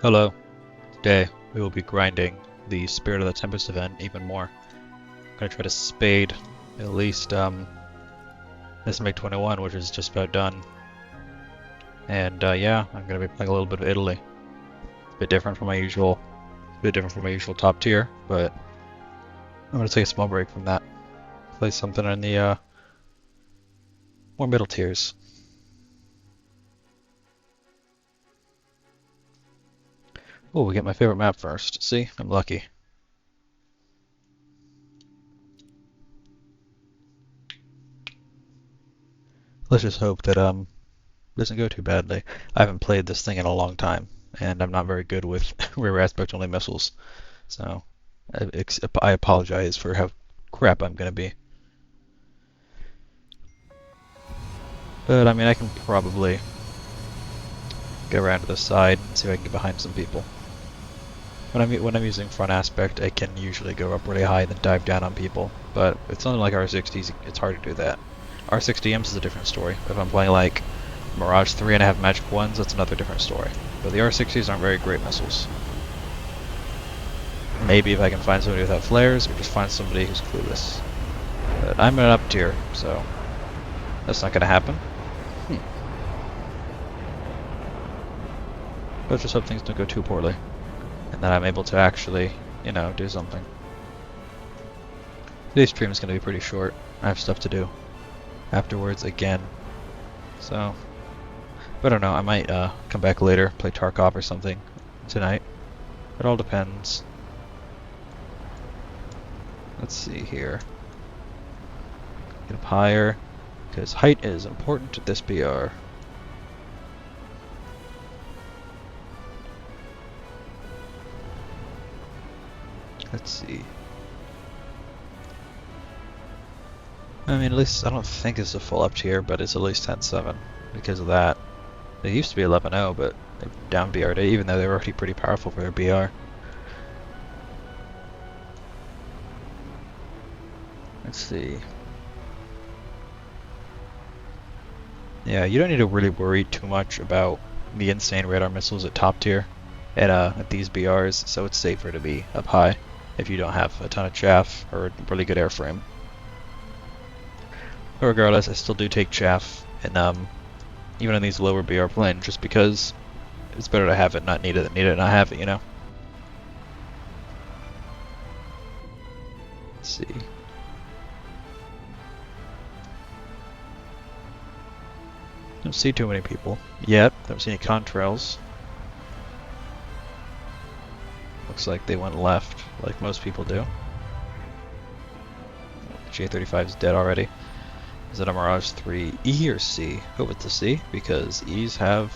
Hello. Today we will be grinding the Spirit of the Tempest event even more. I'm gonna try to spade at least this Meg 21, which is just about done. And yeah, I'm gonna be playing a little bit of Italy. It's a bit different from my usual, top tier, but I'm gonna take a small break from that. Play something in the more middle tiers. Oh, we get my favorite map first. See, I'm lucky. Let's just hope that doesn't go too badly. I haven't played this thing in a long time, and I'm not very good with rear aspect only missiles, so I apologize for how crap I'm gonna be. But I mean, I can probably get around to the side and see if I can get behind some people. When I'm using front aspect, I can usually go up really high and then dive down on people. But it's something like R60s, it's hard to do that. R60Ms is a different story. If I'm playing like Mirage 3 and I have magic ones, that's another different story. But the R60s aren't very great missiles. Maybe if I can find somebody without flares, or just find somebody who's clueless. But I'm in an up tier, so that's not gonna happen. Let's just hope things don't go too poorly, and that I'm able to actually, you know, do something. Today's stream is gonna be pretty short. I have stuff to do afterwards again, so. But I don't know, I might come back later, play Tarkov or something tonight. It all depends. Let's see here. Get up higher, because height is important to this BR. Let's see. I mean, at least I don't think it's a full up tier, but it's at least 10-7 because of that. They used to be 11-0, but they've down BR'd it, even though they were already pretty powerful for their BR. Let's see. Yeah, you don't need to really worry too much about the insane radar missiles at top tier at these BRs, so it's safer to be up high if you don't have a ton of chaff or a really good airframe. But regardless, I still do take chaff, and even in these lower BR planes, just because it's better to have it, not need it, than need it, not have it, you know? Let's see. Don't see too many people yet. Don't see any contrails. Looks like they went left, like most people do. J35 is dead already. Is it a Mirage 3 E or C? Hope it's a C, because E's have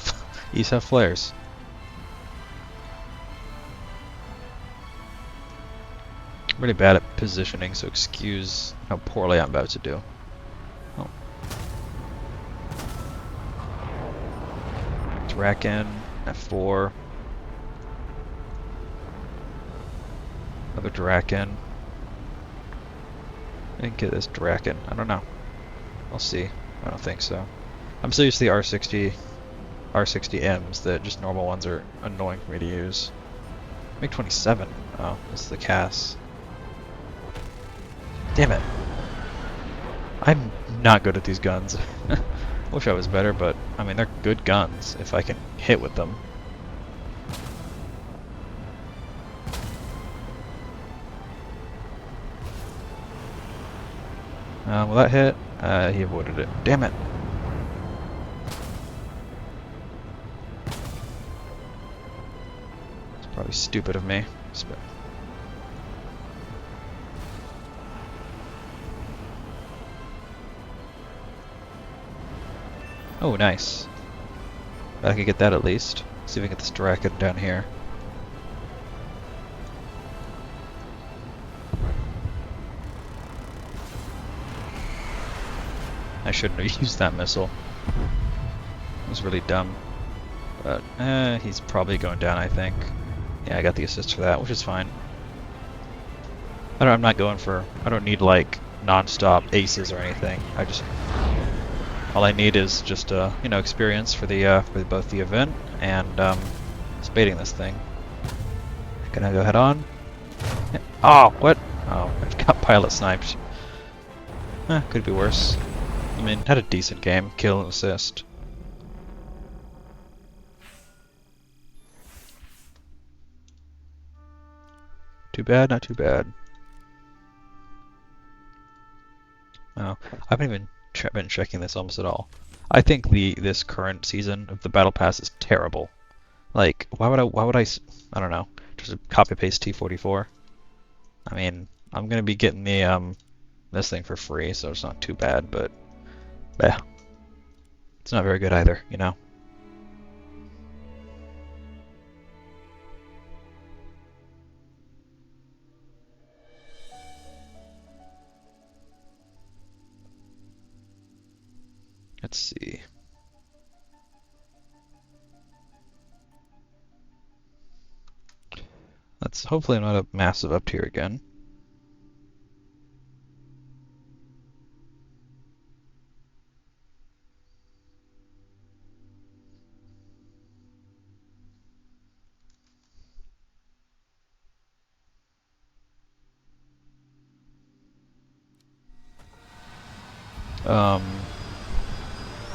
flares. I'm really bad at positioning, so excuse how poorly I'm about to do. Oh. Draken, F4. Another Draken. I didn't get this Draken. I don't know. I'll see. I don't think so. I'm so used to the R60Ms that just normal ones are annoying for me to use. Make 27. Oh, this is the Cass. Damn it. I'm not good at these guns. Wish I was better, but I mean, they're good guns if I can hit with them. Will that hit? He avoided it. Damn it! It's probably stupid of me. Oh, nice. I could get that at least. See if we can get this Draken down here. I shouldn't have used that missile. It was really dumb. But, he's probably going down, I think. Yeah, I got the assist for that, which is fine. I'm not going for... I don't need, like, non-stop aces or anything. All I need is just, you know, experience for the for both the event and spading this thing. Gonna go head on. Oh, what? Oh, I got pilot sniped. Could be worse. I mean, had a decent game. Kill and assist. Too bad, not too bad. Oh, I haven't even been checking this almost at all. I think this current season of the Battle Pass is terrible. Like, why would I don't know, just copy paste T44. I mean, I'm gonna be getting the this thing for free, so it's not too bad, but yeah, it's not very good either, you know. Let's see. Let's hopefully not a massive up tier again.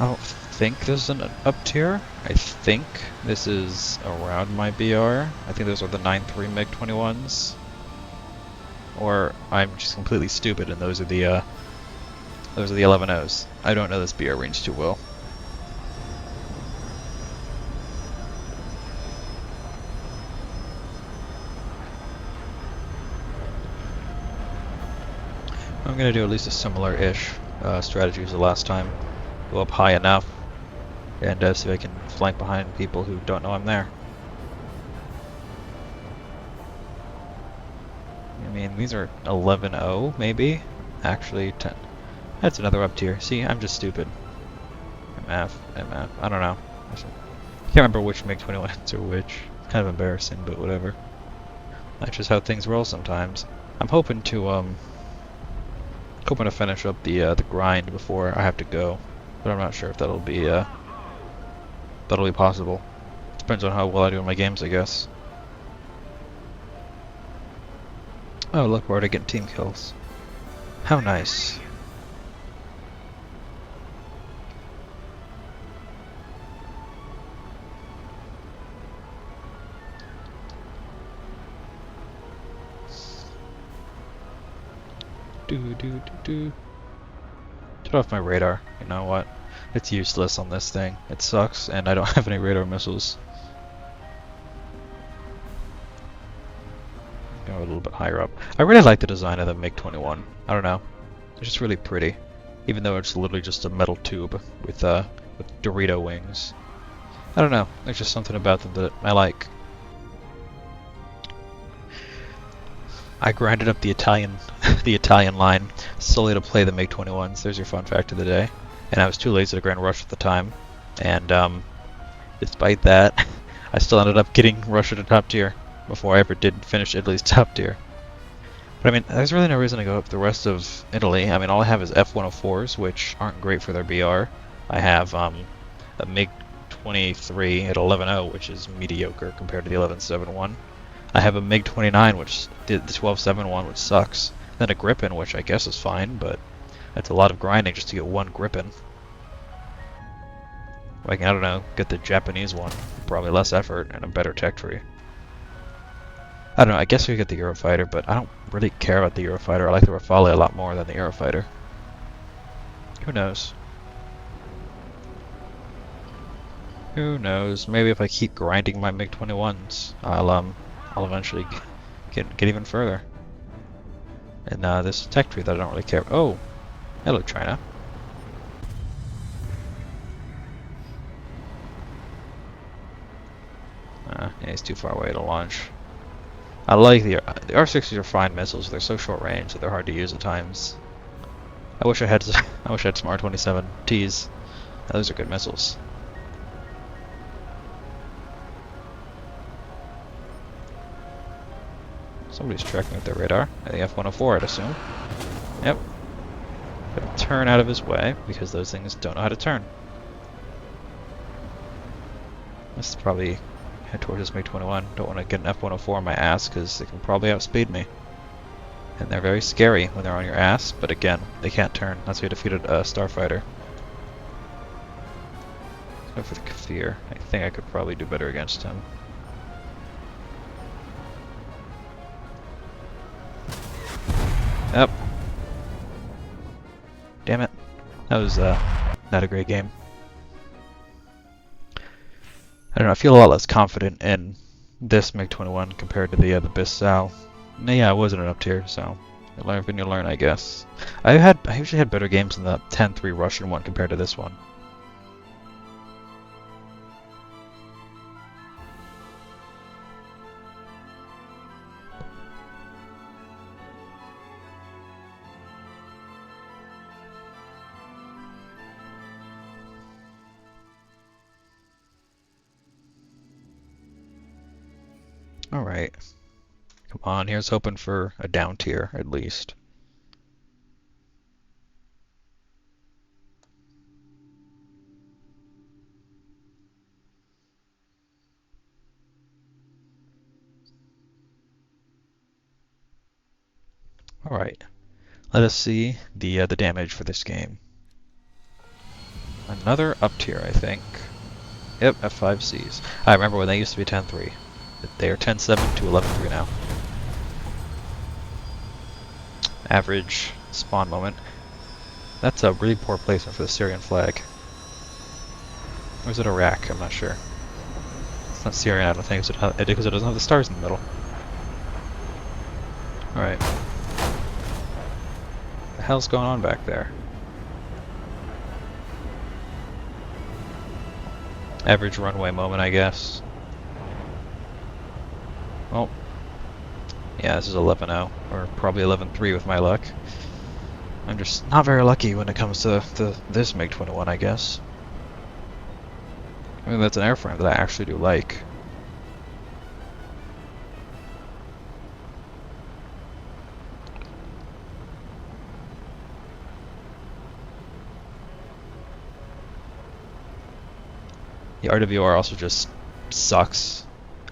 I don't think this is an up tier. I think this is around my BR. I think those are the 9.3 MiG-21s. Or I'm just completely stupid and those are the 11.0s. I don't know this BR range too well. I'm gonna do at least a similar-ish strategy as the last time. Go up high enough and see if I can flank behind people who don't know I'm there. I mean, these are 11.0 maybe? Actually, 10. That's another up tier. See, I'm just stupid. MF. I don't know. I can't remember which MiG-21s are which. It's kind of embarrassing, but whatever. That's just how things roll sometimes. I'm hoping to finish up the grind before I have to go, but I'm not sure if that'll be possible. Depends on how well I do in my games, I guess. Oh, look, we're already getting team kills. How nice. Turn off my radar. You know what? It's useless on this thing. It sucks, and I don't have any radar missiles. Go a little bit higher up. I really like the design of the MiG-21. I don't know. It's just really pretty. Even though it's literally just a metal tube with Dorito wings. I don't know. There's just something about them that I like. I grinded up the Italian line solely to play the MiG-21s. There's your fun fact of the day. And I was too lazy to grind Rush at the time. And despite that, I still ended up getting Russia to top tier before I ever did finish Italy's top tier. But I mean, there's really no reason to go up the rest of Italy. I mean, all I have is F-104s, which aren't great for their BR. I have a MiG-23 at 11.0, which is mediocre compared to the 11.7.1. I have a MiG-29, which did the 12.7.1, which sucks. Then a Gripen, which I guess is fine, but that's a lot of grinding just to get one Gripen. Like, I don't know, get the Japanese one. Probably less effort and a better tech tree. I don't know, I guess we get the Eurofighter, but I don't really care about the Eurofighter. I like the Rafale a lot more than the Eurofighter. Who knows? Who knows? Maybe if I keep grinding my MiG-21s, I'll eventually get even further. And this tech tree that I don't really care. Oh, hello China. Yeah, he's too far away to launch. I like the R60s are fine missiles. They're so short range that they're hard to use at times. I wish I had some R27Ts. Those are good missiles. Somebody's tracking with their radar. I think F-104, I'd assume. Yep. Gotta turn out of his way, because those things don't know how to turn. This is probably head towards this MiG-21. Don't want to get an F-104 on my ass because they can probably outspeed me. And they're very scary when they're on your ass, but again, they can't turn. That's why you defeated a starfighter. Go for the Kafir. I think I could probably do better against him. Yep. Damn it. That was not a great game. I don't know, I feel a lot less confident in this MiG-21 compared to the Bissau. Yeah, I wasn't an up tier, so you learn when you learn, I guess. I usually had better games in the 10-3 Russian one compared to this one. Alright. Come on, here's hoping for a down tier, at least. Alright. Let us see the damage for this game. Another up tier, I think. Yep, F5Cs. I remember when they used to be 10-3. They are 10-7 to 11-3 now. Average spawn moment. That's a really poor placement for the Syrian flag. Or is it Iraq? I'm not sure. It's not Syrian, I don't think, because it doesn't have the stars in the middle. Alright. What the hell's going on back there? Average runway moment, I guess. Oh. Yeah, this is 11-0, or probably 11-3 with my luck. I'm just not very lucky when it comes to this MiG-21, I guess. I mean, that's an airframe that I actually do like. The RWR also just sucks.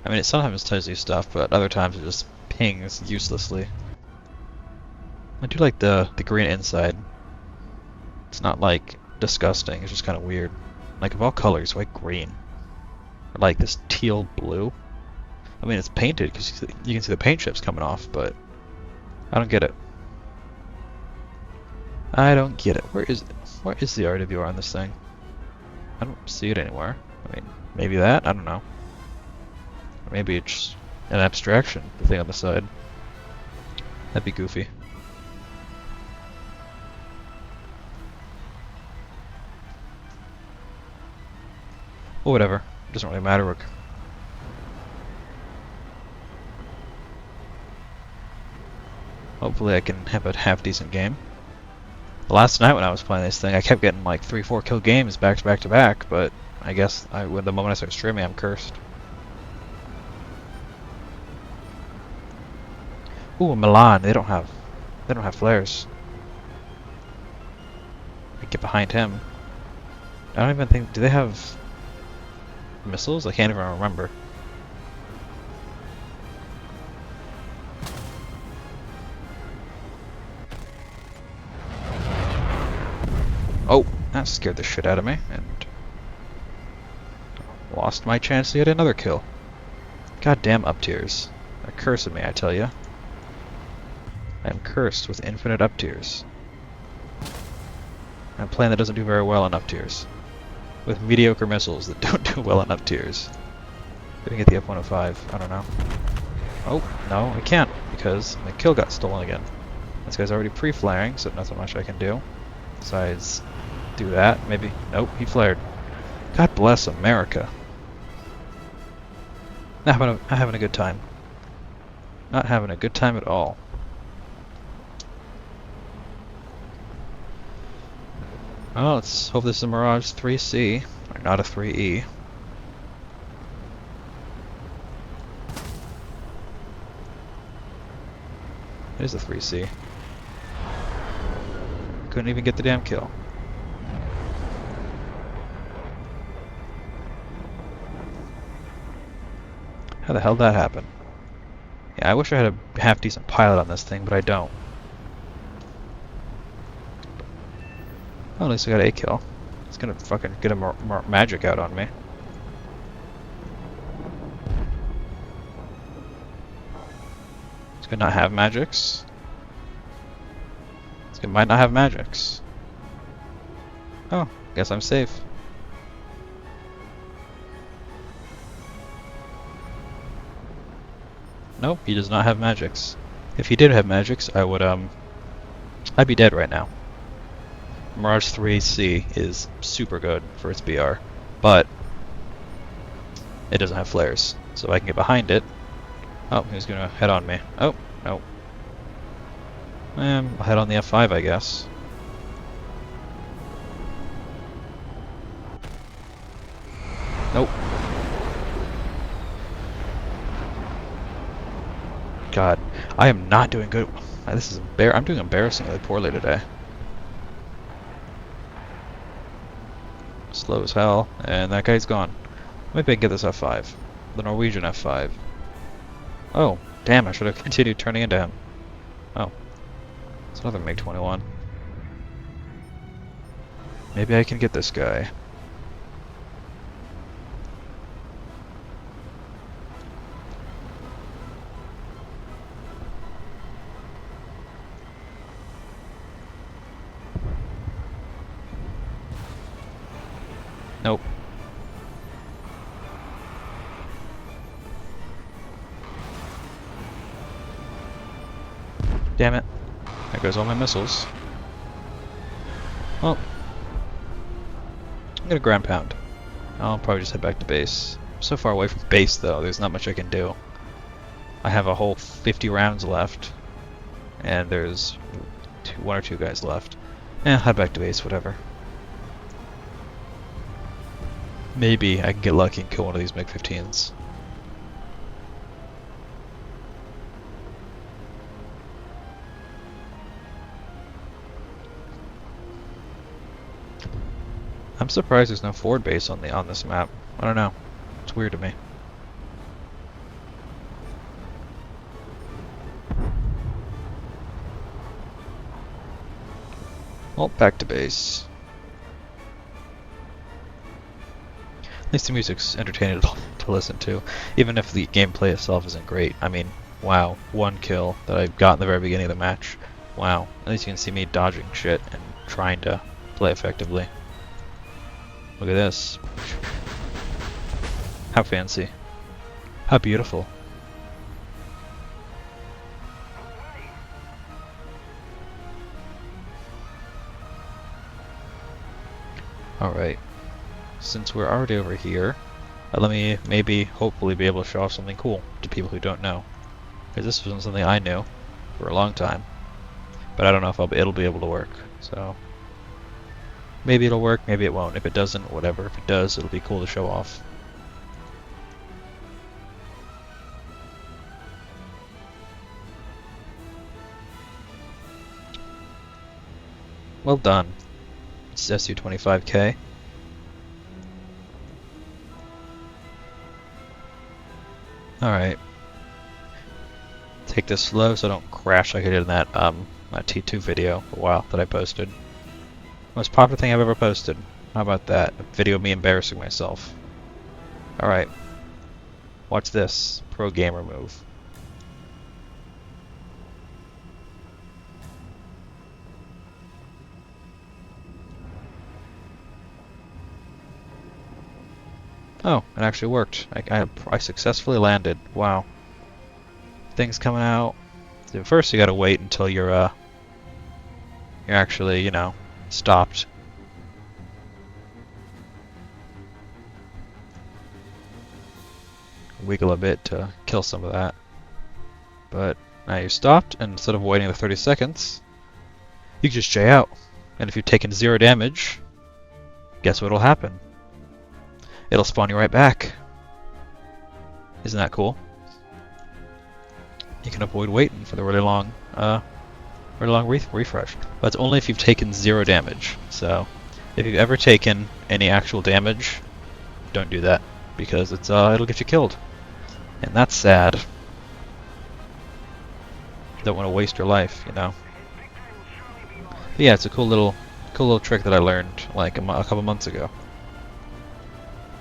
I mean, it sometimes tells you stuff, but other times it just pings uselessly. I do like the green inside. It's not like disgusting, it's just kind of weird. Like of all colors, why green? I like this teal blue. I mean, it's painted because you can see the paint chips coming off, but I don't get it. I don't get it. Where is the RWR on this thing? I don't see it anywhere. I mean, maybe that? I don't know. Or maybe it's an abstraction, the thing on the side. That'd be goofy. Well, whatever. It doesn't really matter. Hopefully I can have a half-decent game. Last night when I was playing this thing, I kept getting like 3-4 kill games back to back, but I guess when the moment I start streaming, I'm cursed. Ooh, Milan, they don't have flares. I get behind him. I don't even think, do they have missiles? I can't even remember. Oh, that scared the shit out of me, and lost my chance to get another kill. Goddamn up tiers. They're cursing me, I tell ya. I am cursed with infinite up tiers. I'm playing that doesn't do very well on up tiers. With mediocre missiles that don't do well on up tiers. Didn't get the F-105, I don't know. Oh, no, I can't, because my kill got stolen again. This guy's already pre-flaring, so nothing much I can do. Besides, do that, maybe. Nope, he flared. God bless America. Not having a good time. Not having a good time at all. Well, let's hope this is a Mirage 3C, or not a 3E. It is a 3C. Couldn't even get the damn kill. How the hell did that happen? Yeah, I wish I had a half-decent pilot on this thing, but I don't. Oh, at least I got a kill. It's gonna fucking get a more magic out on me. It's gonna not have magics. It might not have magics. Oh, guess I'm safe. Nope, he does not have magics. If he did have magics, I would, I'd be dead right now. Mirage 3C is super good for its BR, but it doesn't have flares, so I can get behind it. Oh, he's gonna head on me. Oh, no. I'll head on the F5, I guess. Nope. God, I am not doing good. This is I'm doing embarrassingly poorly today. Slow as hell, and that guy's gone. Maybe I can get this F5. The Norwegian F5. Oh, damn, I should have continued turning into him. Oh. It's another MiG-21. Maybe I can get this guy. Nope. Damn it. There goes all my missiles. Well, I'm gonna ground pound. I'll probably just head back to base. I'm so far away from base though, there's not much I can do. I have a whole 50 rounds left, and there's one or two guys left. Head back to base, whatever. Maybe I can get lucky and kill one of these MiG-15s. I'm surprised there's no forward base on this map. I don't know. It's weird to me. Well, back to base. At least the music's entertaining to listen to, even if the gameplay itself isn't great. I mean, wow, one kill that I got in the very beginning of the match. Wow, at least you can see me dodging shit and trying to play effectively. Look at this. How fancy. How beautiful. Alright. Since we're already over here, let me hopefully be able to show off something cool to people who don't know. Because this wasn't something I knew for a long time. But I don't know if it'll be able to work. So maybe it'll work, maybe it won't. If it doesn't, whatever. If it does, it'll be cool to show off. Well done. It's SU-25K. Alright. Take this slow so I don't crash like I did in that T2 video a while that I posted. Most popular thing I've ever posted. How about that? A video of me embarrassing myself. Alright. Watch this. Pro gamer move. Oh, it actually worked. I successfully landed. Wow. Things coming out. So first you gotta wait until you're actually, you know, stopped. Wiggle a bit to kill some of that. But now you're stopped, and instead of waiting the 30 seconds, you can just J out. And if you've taken 0 damage, guess what'll happen? It'll spawn you right back. Isn't that cool? You can avoid waiting for the really long refresh. But it's only if you've taken 0 damage. So, if you've ever taken any actual damage, don't do that because it'll get you killed. And that's sad. Don't want to waste your life, you know. But yeah, it's a cool little trick that I learned like a couple months ago.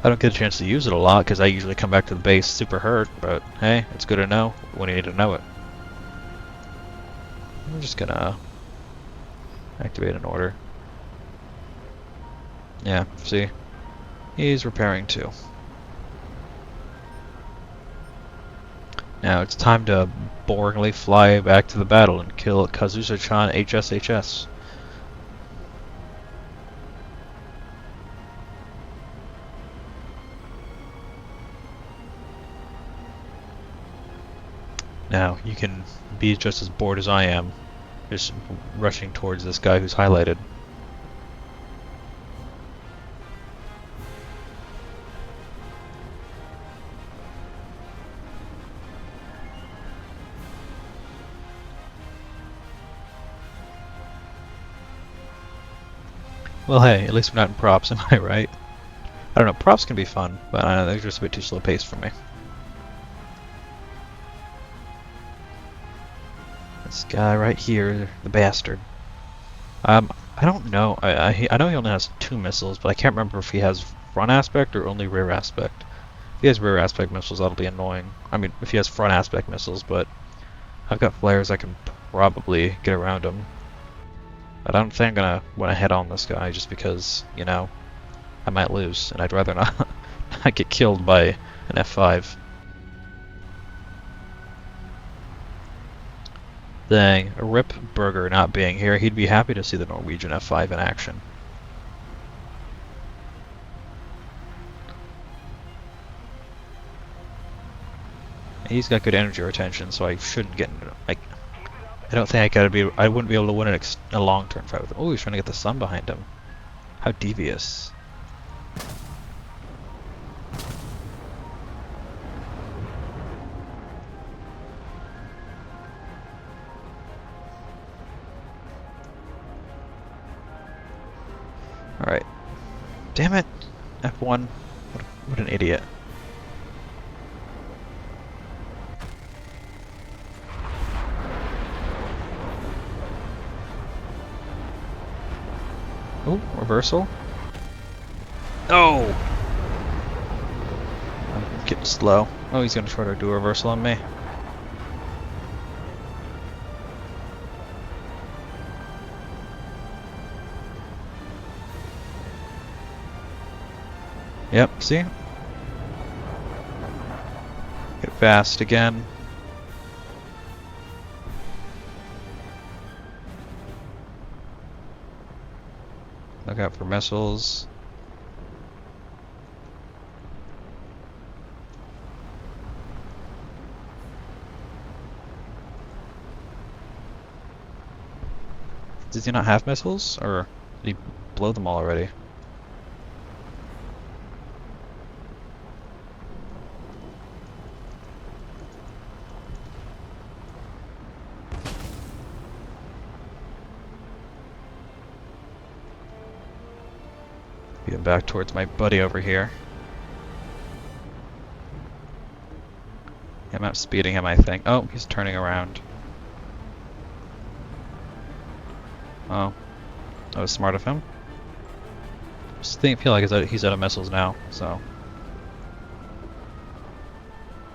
I don't get a chance to use it a lot because I usually come back to the base super hurt, but hey, it's good to know when you need to know it. I'm just gonna activate an order. Yeah, see? He's repairing too. Now it's time to boringly fly back to the battle and kill Kazusa-chan HSHS. Now, you can be just as bored as I am, just rushing towards this guy who's highlighted. Well, hey, at least we're not in props, am I right? I don't know, props can be fun, but I know they're just a bit too slow paced for me. This guy right here, the bastard. I don't know. I know he only has 2 missiles, but I can't remember if he has front aspect or only rear aspect. If he has rear aspect missiles, that'll be annoying. I mean, if he has front aspect missiles, but I've got flares, I can probably get around him. But I don't think I'm gonna want to head on this guy just because, you know, I might lose, and I'd rather not, not get killed by an F5. Dang, a Rip Burger not being here, he'd be happy to see the Norwegian F5 in action. He's got good energy retention, so I shouldn't get into, like, I don't think I wouldn't be able to win a long-term fight with him. Oh, he's trying to get the sun behind him. How devious. Alright. Damn it! F1. What an idiot. Oh, reversal. Oh! I'm getting slow. Oh, he's gonna try to do a reversal on me. Yep, see? Get fast again. Look out for missiles. Does he not have missiles? Or did he blow them all already? Get back towards my buddy over here. I'm not speeding him, I think. Oh, he's turning around. Oh, that was smart of him. Just feel like he's out of missiles now, so.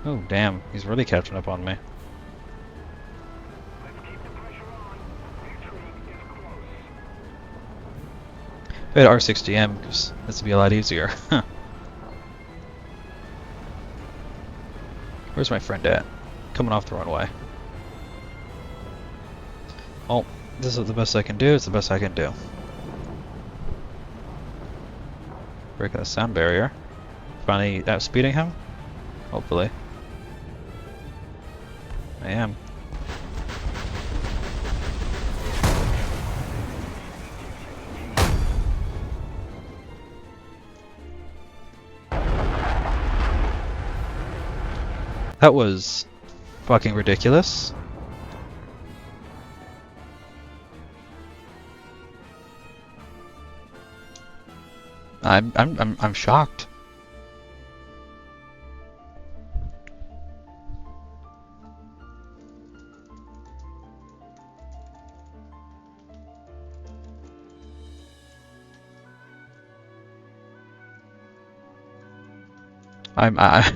Oh, damn, he's really catching up on me. If I had R60M, because this would be a lot easier. Where's my friend at? Coming off the runway. Well, this is the best I can do. It's the best I can do. Breaking the sound barrier. Finally outspeeding him? Hopefully. I am. That was fucking ridiculous. I'm shocked. I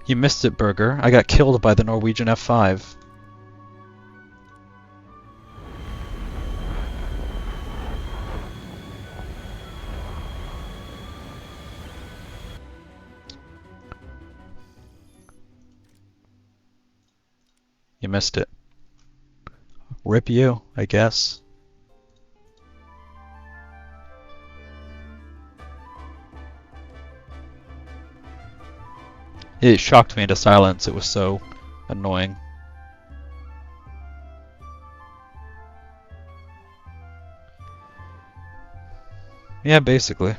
You missed it, Burger. I got killed by the Norwegian F5. You missed it. Rip you, I guess. It shocked me into silence. It was so annoying. Yeah, basically.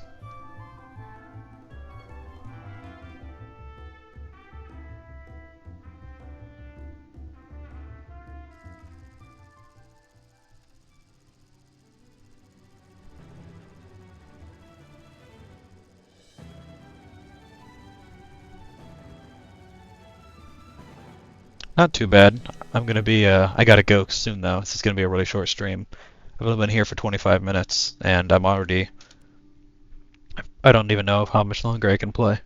Not too bad. I'm gonna be, I gotta go soon though. This is gonna be a really short stream. I've only been here for 25 minutes, and I'm already, I don't even know how much longer I can play.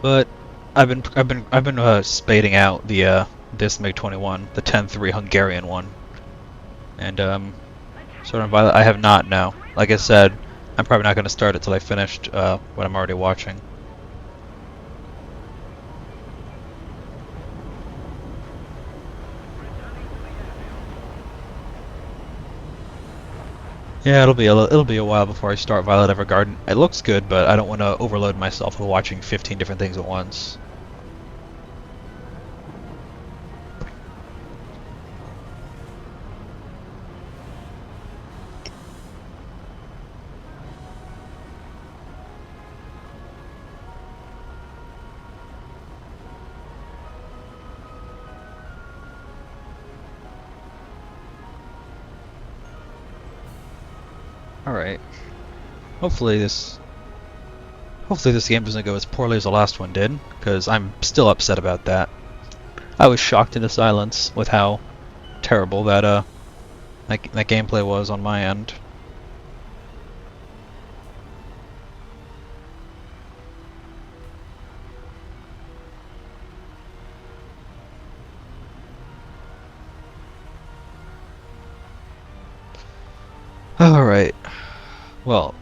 But I've been spading out the this MiG-21, the 10-3 Hungarian one, and sort of I have not now. Like I said, I'm probably not going to start it till I finished what I'm already watching. Yeah, it'll be a while before I start Violet Evergarden. It looks good, but I don't want to overload myself with watching 15 different things at once. Alright. Hopefully this game doesn't go as poorly as the last one did, because I'm still upset about that. I was shocked into silence with how terrible that gameplay was on my end. Alright. Well,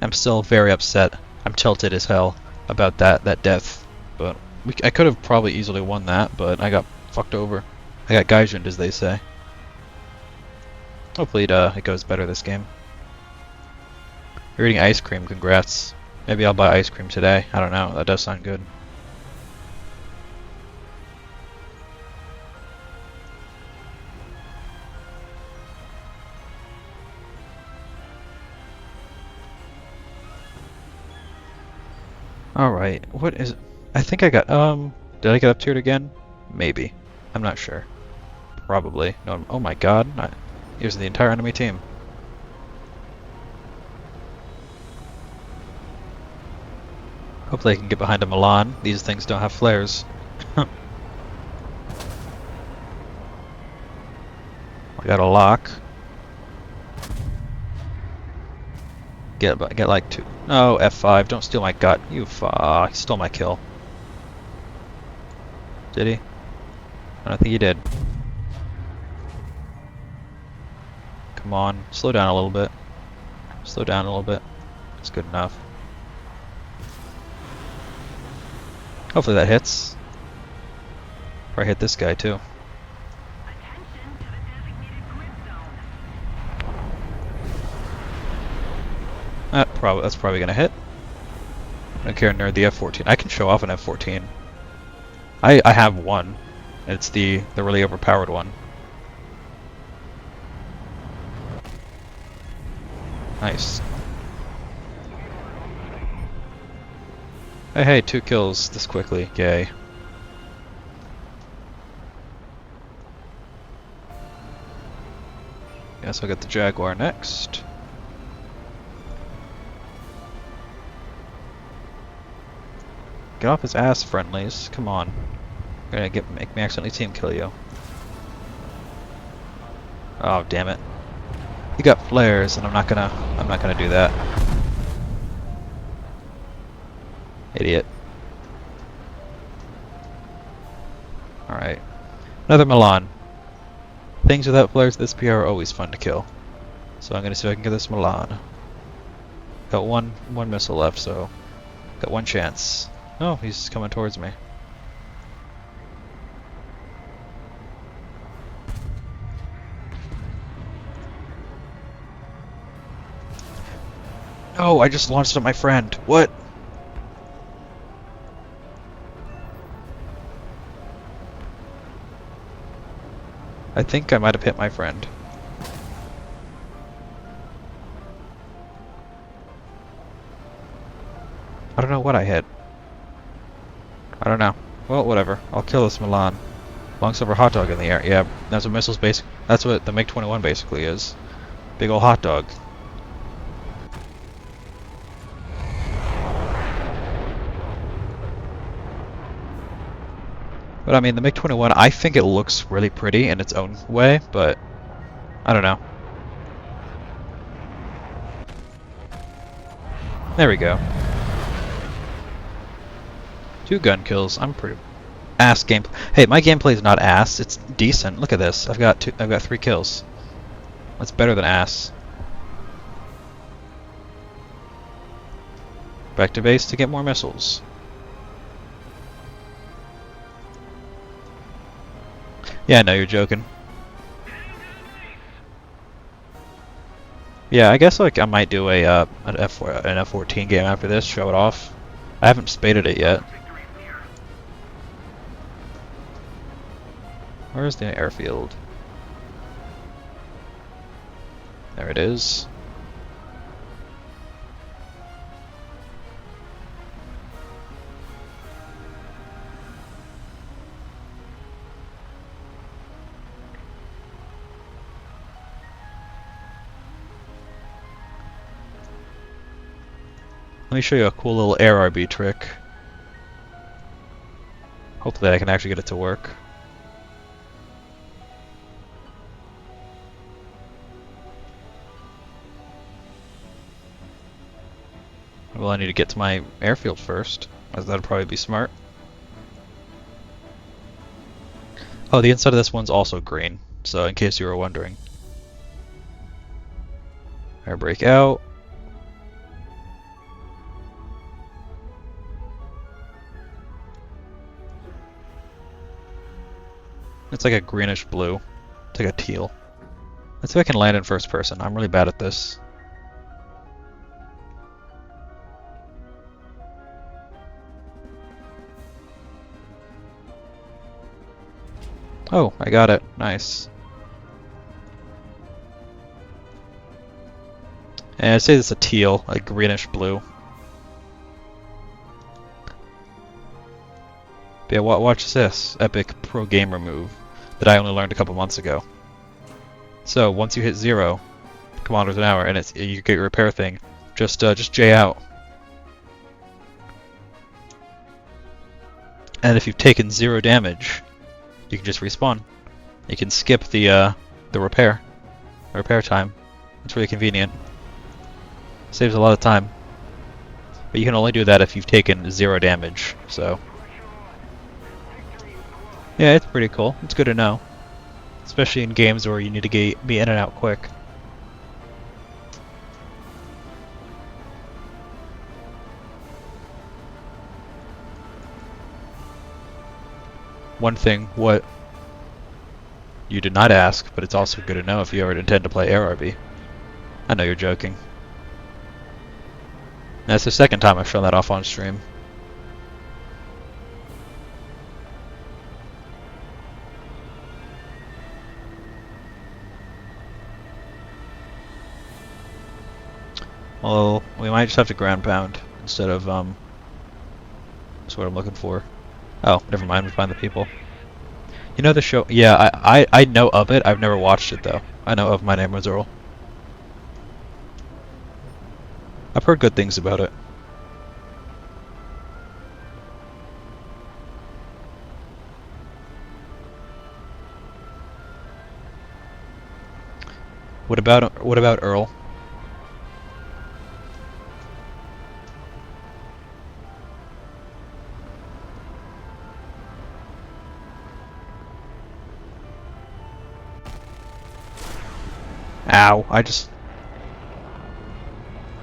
I'm still very upset. I'm tilted as hell about that death. But I could have probably easily won that, but I got fucked over. I got Gaijined, as they say. Hopefully it goes better this game. You're eating ice cream, congrats. Maybe I'll buy ice cream today. I don't know, that does sound good. Alright, what is... I think I got, did I get up tiered again? Maybe. I'm not sure. Probably. No, oh my god, here's the entire enemy team. Hopefully I can get behind a Milan. These things don't have flares. I got a lock. Get like two. Oh, F5, don't steal my gut. You he stole my kill. Did he? I don't think he did. Come on, slow down a little bit. Slow down a little bit. That's good enough. Hopefully that hits. Probably hit this guy too. That's probably gonna hit. I don't care near the F-14. I can show off an F-14. I have one. It's the really overpowered one. Nice. Hey, hey, 2 kills this quickly. Yay. Guess I'll get the Jaguar next. Get off his ass, friendlies. Come on. You're gonna make me accidentally team kill you. Oh, damn it. You got flares, and I'm not gonna do that. Idiot. Alright. Another Milan. Things without flares this PR are always fun to kill. So I'm gonna see if I can get this Milan. Got one missile left, so got 1 chance. Oh, he's coming towards me. Oh, I just launched at my friend. What? I think I might have hit my friend. I don't know what I hit. I don't know. Well, whatever. I'll kill this Milan. Long silver hot dog in the air. Yeah, that's what missiles that's what the MiG-21 basically is. Big ol' hot dog. But I mean, the MiG-21, I think it looks really pretty in its own way, but I don't know. There we go. 2 gun kills. I'm pretty ass gameplay. Hey, my gameplay is not ass. It's decent. Look at this. I've got 3 kills. That's better than ass. Back to base to get more missiles. Yeah, I know you're joking. Yeah, I guess like I might do an F14 game after this. Show it off. I haven't spaded it yet. Where's the airfield? There it is. Let me show you a cool little air RB trick. Hopefully I can actually get it to work. Well, I need to get to my airfield first, as that'll probably be smart. Oh, the inside of this one's also green, so in case you were wondering. Air brake out. It's like a greenish blue. It's like a teal. Let's see if I can land in first person. I'm really bad at this. Oh, I got it. Nice. And I'd say it's a teal, like greenish blue. But yeah, watch this epic pro gamer move that I only learned a couple months ago. So once you hit 0 kilometers an hour and you get your repair thing, just J out. And if you've taken 0 damage, you can just respawn. You can skip the repair time. It's really convenient. Saves a lot of time. But you can only do that if you've taken 0 damage. So yeah, it's pretty cool. It's good to know, especially in games where you need to be in and out quick. One thing, what you did not ask, but it's also good to know if you ever intend to play Air RB. I know you're joking. That's the second time I've shown that off on stream. Well, we might just have to ground pound instead of, that's what I'm looking for. Oh, never mind, we find the people. You know the show? Yeah, I know of it. I've never watched it, though. I know of My Name Was Earl. I've heard good things about it. What about Earl? Ow, I just...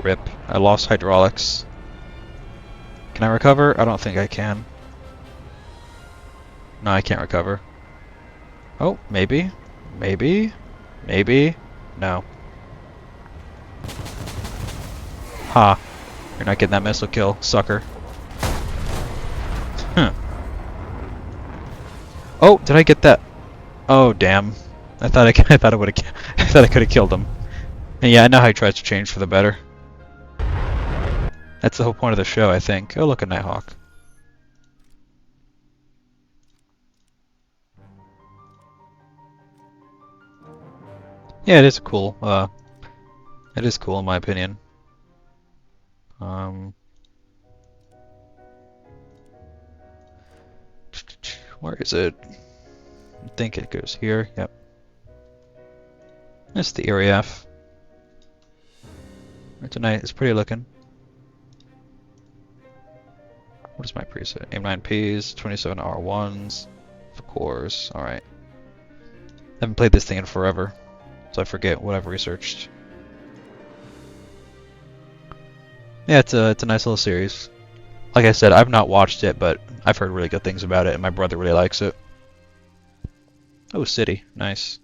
Rip. I lost hydraulics. Can I recover? I don't think I can. No, I can't recover. Oh, maybe? Maybe? Maybe? No. Ha. You're not getting that missile kill, sucker. Huh. Oh, did I get that? Oh, damn. I thought I thought I would have I thought I could have killed him. And yeah, I know how he tries to change for the better. That's the whole point of the show, I think. Oh, look, a Nighthawk. Yeah, it is cool. It is cool in my opinion. Um, where is it? I think it goes here. Yep. It's the ERF. It's nice. It's pretty looking. What is my preset? M9Ps, 27 R1s, of course. All right. I haven't played this thing in forever, so I forget what I've researched. Yeah, it's a nice little series. Like I said, I've not watched it, but I've heard really good things about it, and my brother really likes it. Oh, city, nice.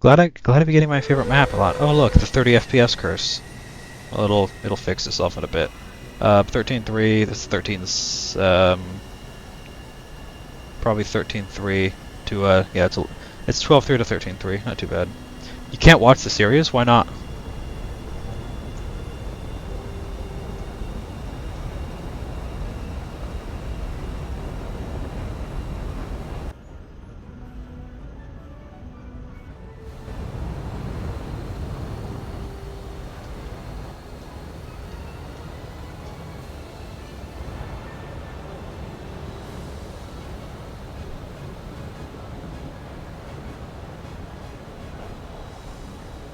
Glad to be getting my favorite map a lot. Oh look, the 30 FPS curse. Well, it'll fix itself in a bit. 13.3. This is 13's probably 13.3 to yeah, it's 12.3 to 13.3. Not too bad. You can't watch the series? Why not?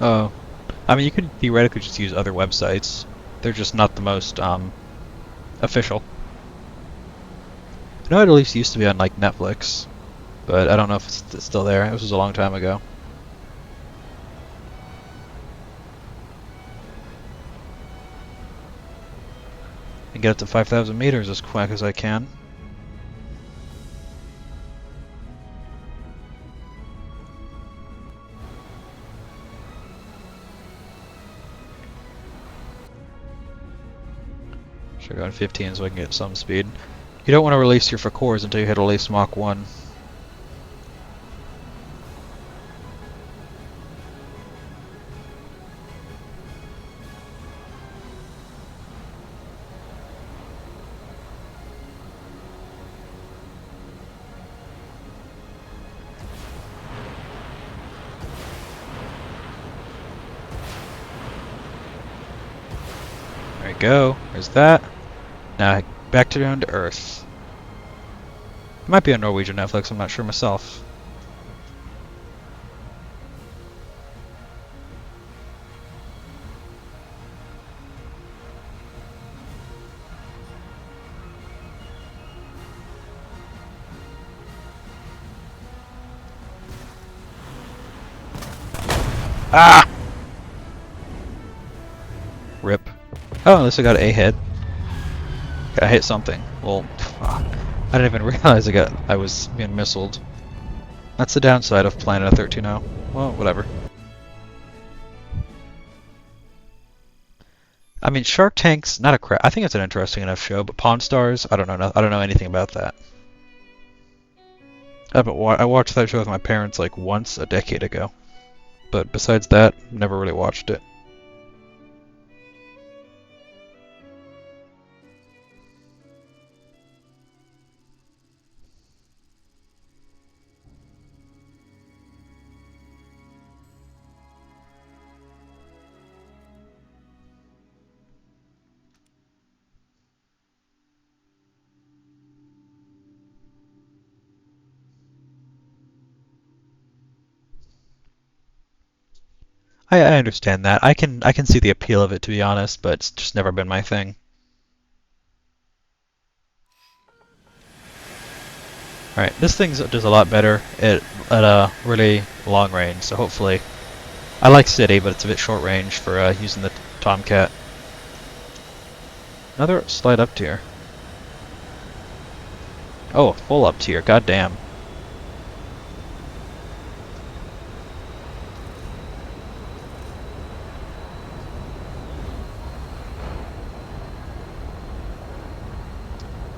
Oh, I mean, you could theoretically just use other websites. They're just not the most official. I know it at least used to be on like Netflix, but I don't know if it's still there. This was a long time ago. And get up to 5,000 meters as quick as I can. Should go in 15 so I can get some speed. You don't want to release your cores until you hit at least Mach 1. There you go. There's that. Now back to down to Earth. It might be on Norwegian Netflix, I'm not sure myself. Ah! Rip. Oh, at least I got A head. Okay, I hit something. Well, I didn't even realize I was being missiled. That's the downside of playing at a 13-0. Well, whatever. I mean, Shark Tank's not a crap. I think it's an interesting enough show, but Pawn Stars, I don't know. I don't know anything about that. I watched that show with my parents like once a decade ago, but besides that, never really watched it. I understand that. I can see the appeal of it, to be honest, but it's just never been my thing. Alright, this thing does a lot better at a really long range, so hopefully... I like City, but it's a bit short range for using the Tomcat. Another slight up tier. Oh, full up tier, goddamn.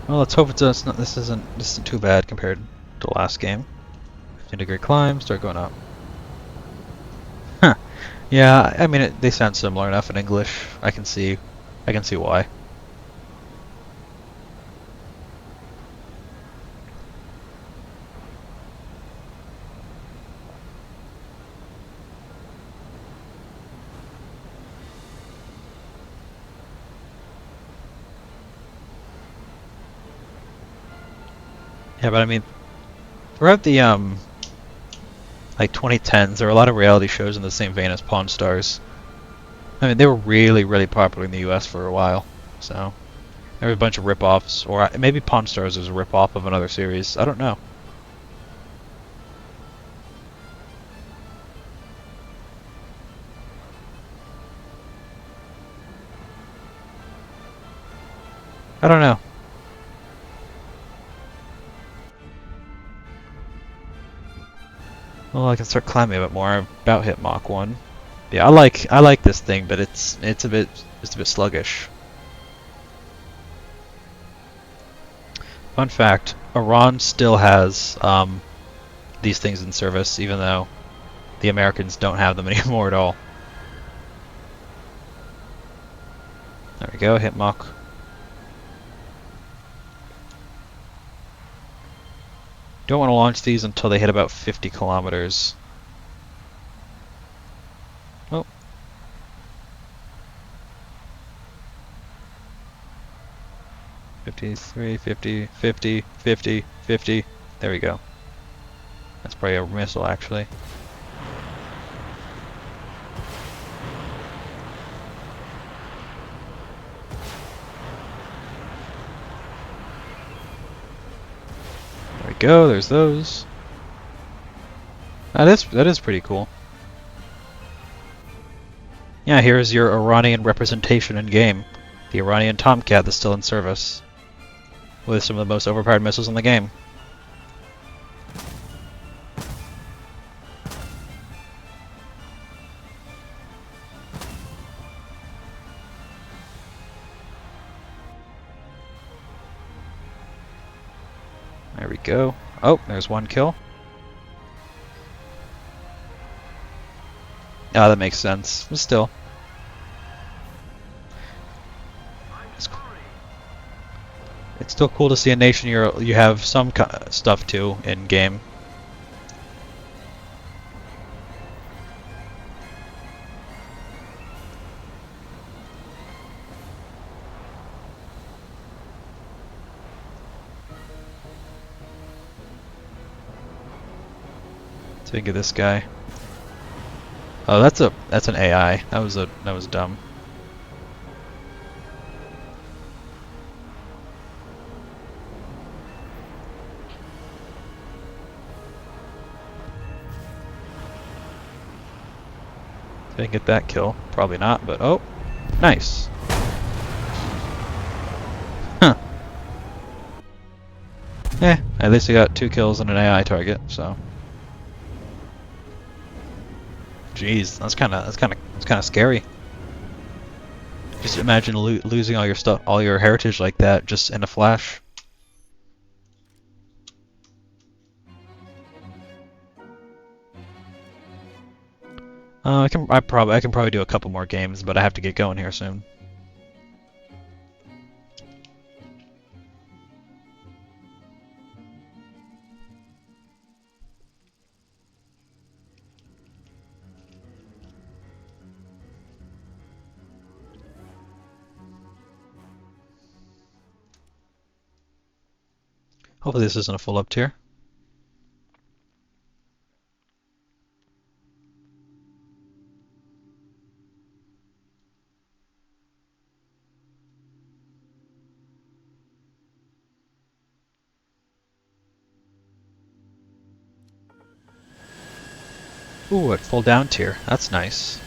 Well, let's hope this isn't too bad compared to the last game. 15-degree climb, start going up. Huh. Yeah, I mean they sound similar enough in English. I can see why. Yeah, but I mean throughout the like 2010s, there were a lot of reality shows in the same vein as Pawn Stars. I mean, they were really, really popular in the US for a while, so there were a bunch of rip-offs, or maybe Pawn Stars was a rip-off of another series. I don't know. I don't know. Well, I can start climbing a bit more. I've about hit Mach 1. Yeah, I like this thing, but it's a bit sluggish. Fun fact: Iran still has these things in service, even though the Americans don't have them anymore at all. There we go, hit Mach. Don't want to launch these until they hit about 50 kilometers. Oh. "53, 50, 50, 50, 50. There we go. That's probably a missile, actually. There we go, there's those. That is pretty cool. Yeah, here's your Iranian representation in game. The Iranian Tomcat that's still in service. With some of the most overpowered missiles in the game. There we go. Oh, there's one kill. Ah, that makes sense. But still. It's still cool to see a nation you have some stuff to in game. Think of this guy. Oh, that's an AI. That was dumb. Didn't get that kill. Probably not, but oh, nice. Huh. At least I got 2 kills and an AI target, so. Jeez, that's kind of scary. Just imagine losing all your stuff, all your heritage like that, just in a flash. I can probably do a couple more games, but I have to get going here soon. Hopefully this isn't a full up tier. Ooh, at full down tier. That's nice.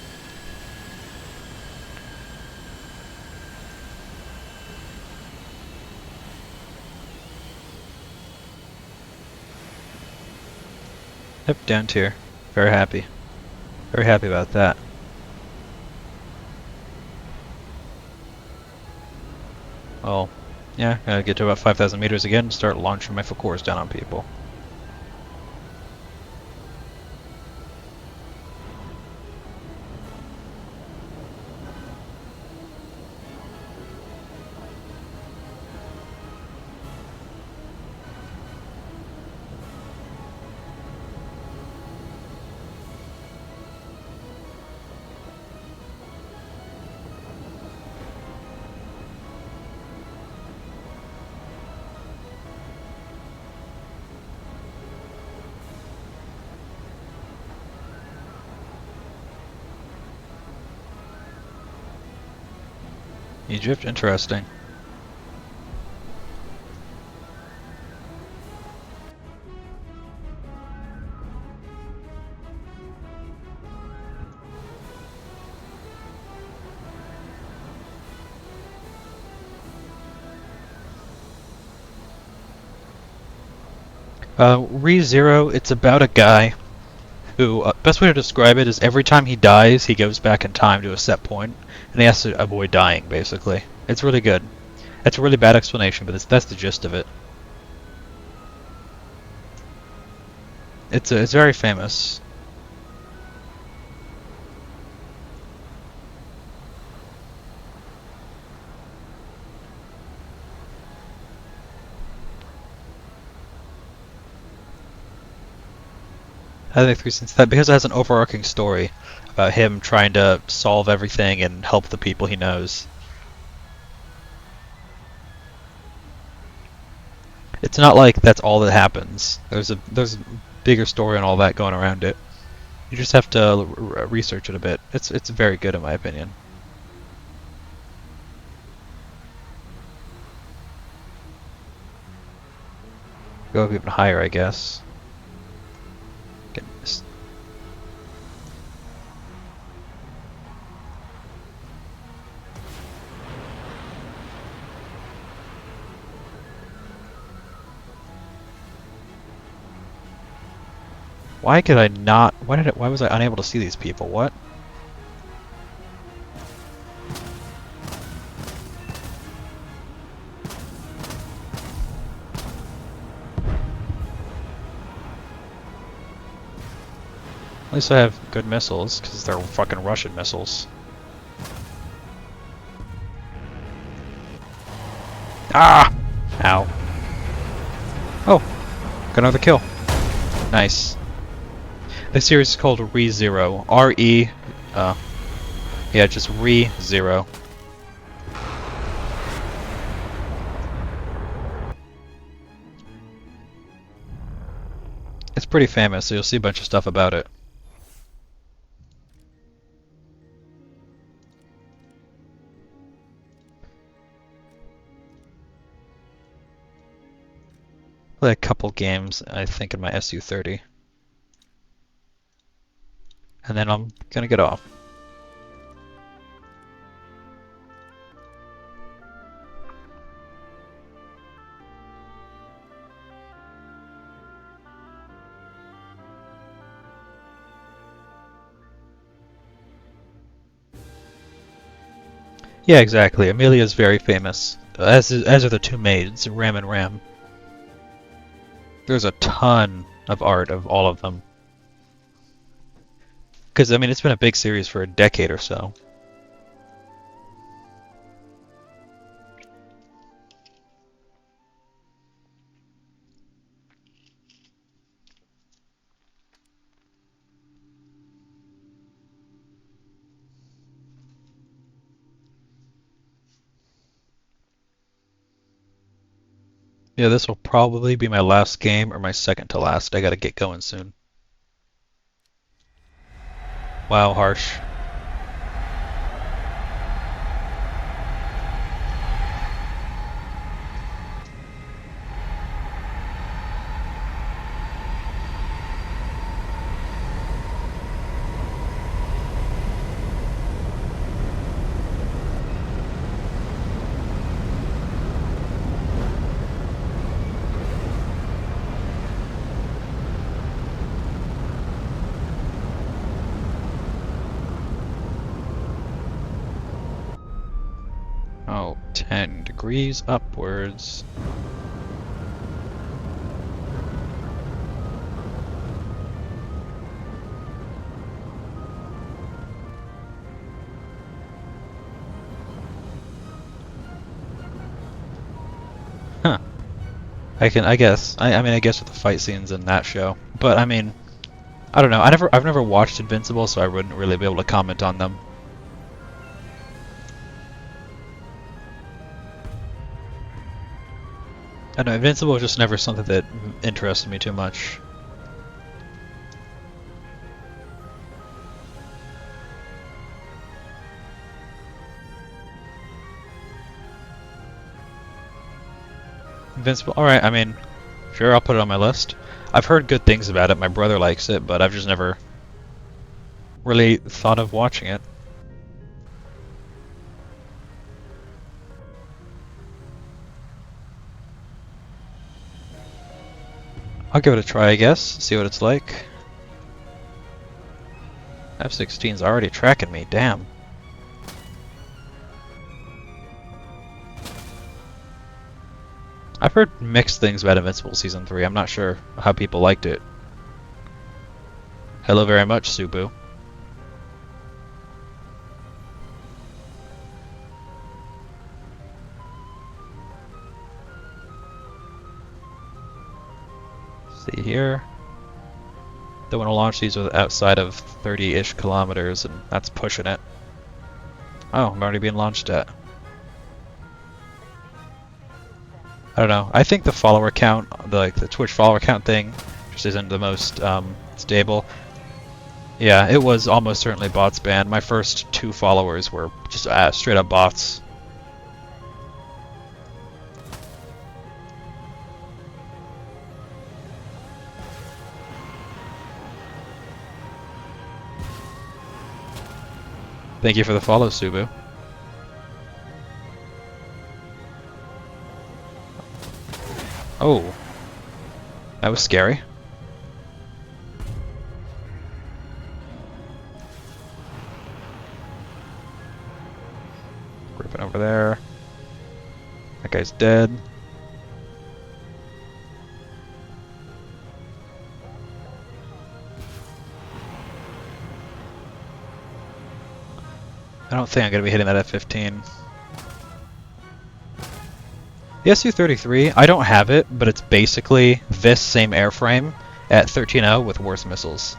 Yep, down tier. Very happy. Very happy about that. Well, yeah, gotta get to about 5,000 meters again and start launching my Foucaults down on people. Egypt, interesting. ReZero, it's about a guy who, best way to describe it is every time he dies, he goes back in time to a set point, and he has to avoid dying, basically. It's really good. It's a really bad explanation, but that's the gist of it. It's very famous. I think since that because it has an overarching story about him trying to solve everything and help the people he knows. It's not like that's all that happens. There's a bigger story and all that going around it. You just have to research it a bit. It's very good in my opinion. Go even higher, I guess. Goodness. Why could I not? Why was I unable to see these people? What? At least I have good missiles, because they're fucking Russian missiles. Ah! Ow. Oh! Got another kill. Nice. This series is called ReZero. R-E... yeah, just ReZero. It's pretty famous, so you'll see a bunch of stuff about it. Play a couple games, I think, in my SU-30. And then I'm gonna get off. Yeah, exactly. Amelia's very famous, as are the two maids, Ram and Ram. There's a ton of art of all of them. Because, I mean, it's been a big series for a decade or so. Yeah, this will probably be my last game or my second to last. I gotta get going soon. Wow, harsh. Oh, 10 degrees upwards. Huh. I guess. I mean, I guess with the fight scenes in that show. But, I mean, I don't know. I've never watched Invincible, so I wouldn't really be able to comment on them. I don't know, Invincible was just never something that interested me too much. Invincible, alright, I mean, sure, I'll put it on my list. I've heard good things about it, my brother likes it, but I've just never really thought of watching it. I'll give it a try, I guess, see what it's like. F-16's already tracking me, damn. I've heard mixed things about Invincible Season 3, I'm not sure how people liked it. Hello very much, Subu. See here. Don't want to launch these outside of 30-ish kilometers, and that's pushing it. Oh, I'm already being launched at. I don't know. I think the follower count, the Twitch follower count thing, just isn't the most stable. Yeah, it was almost certainly bots banned. My first 2 followers were just straight up bots. Thank you for the follow, Subu. Oh, that was scary. Griffin over there. That guy's dead. I don't think I'm going to be hitting that F-15. The Su-33, I don't have it, but it's basically this same airframe at 13.0 with worse missiles.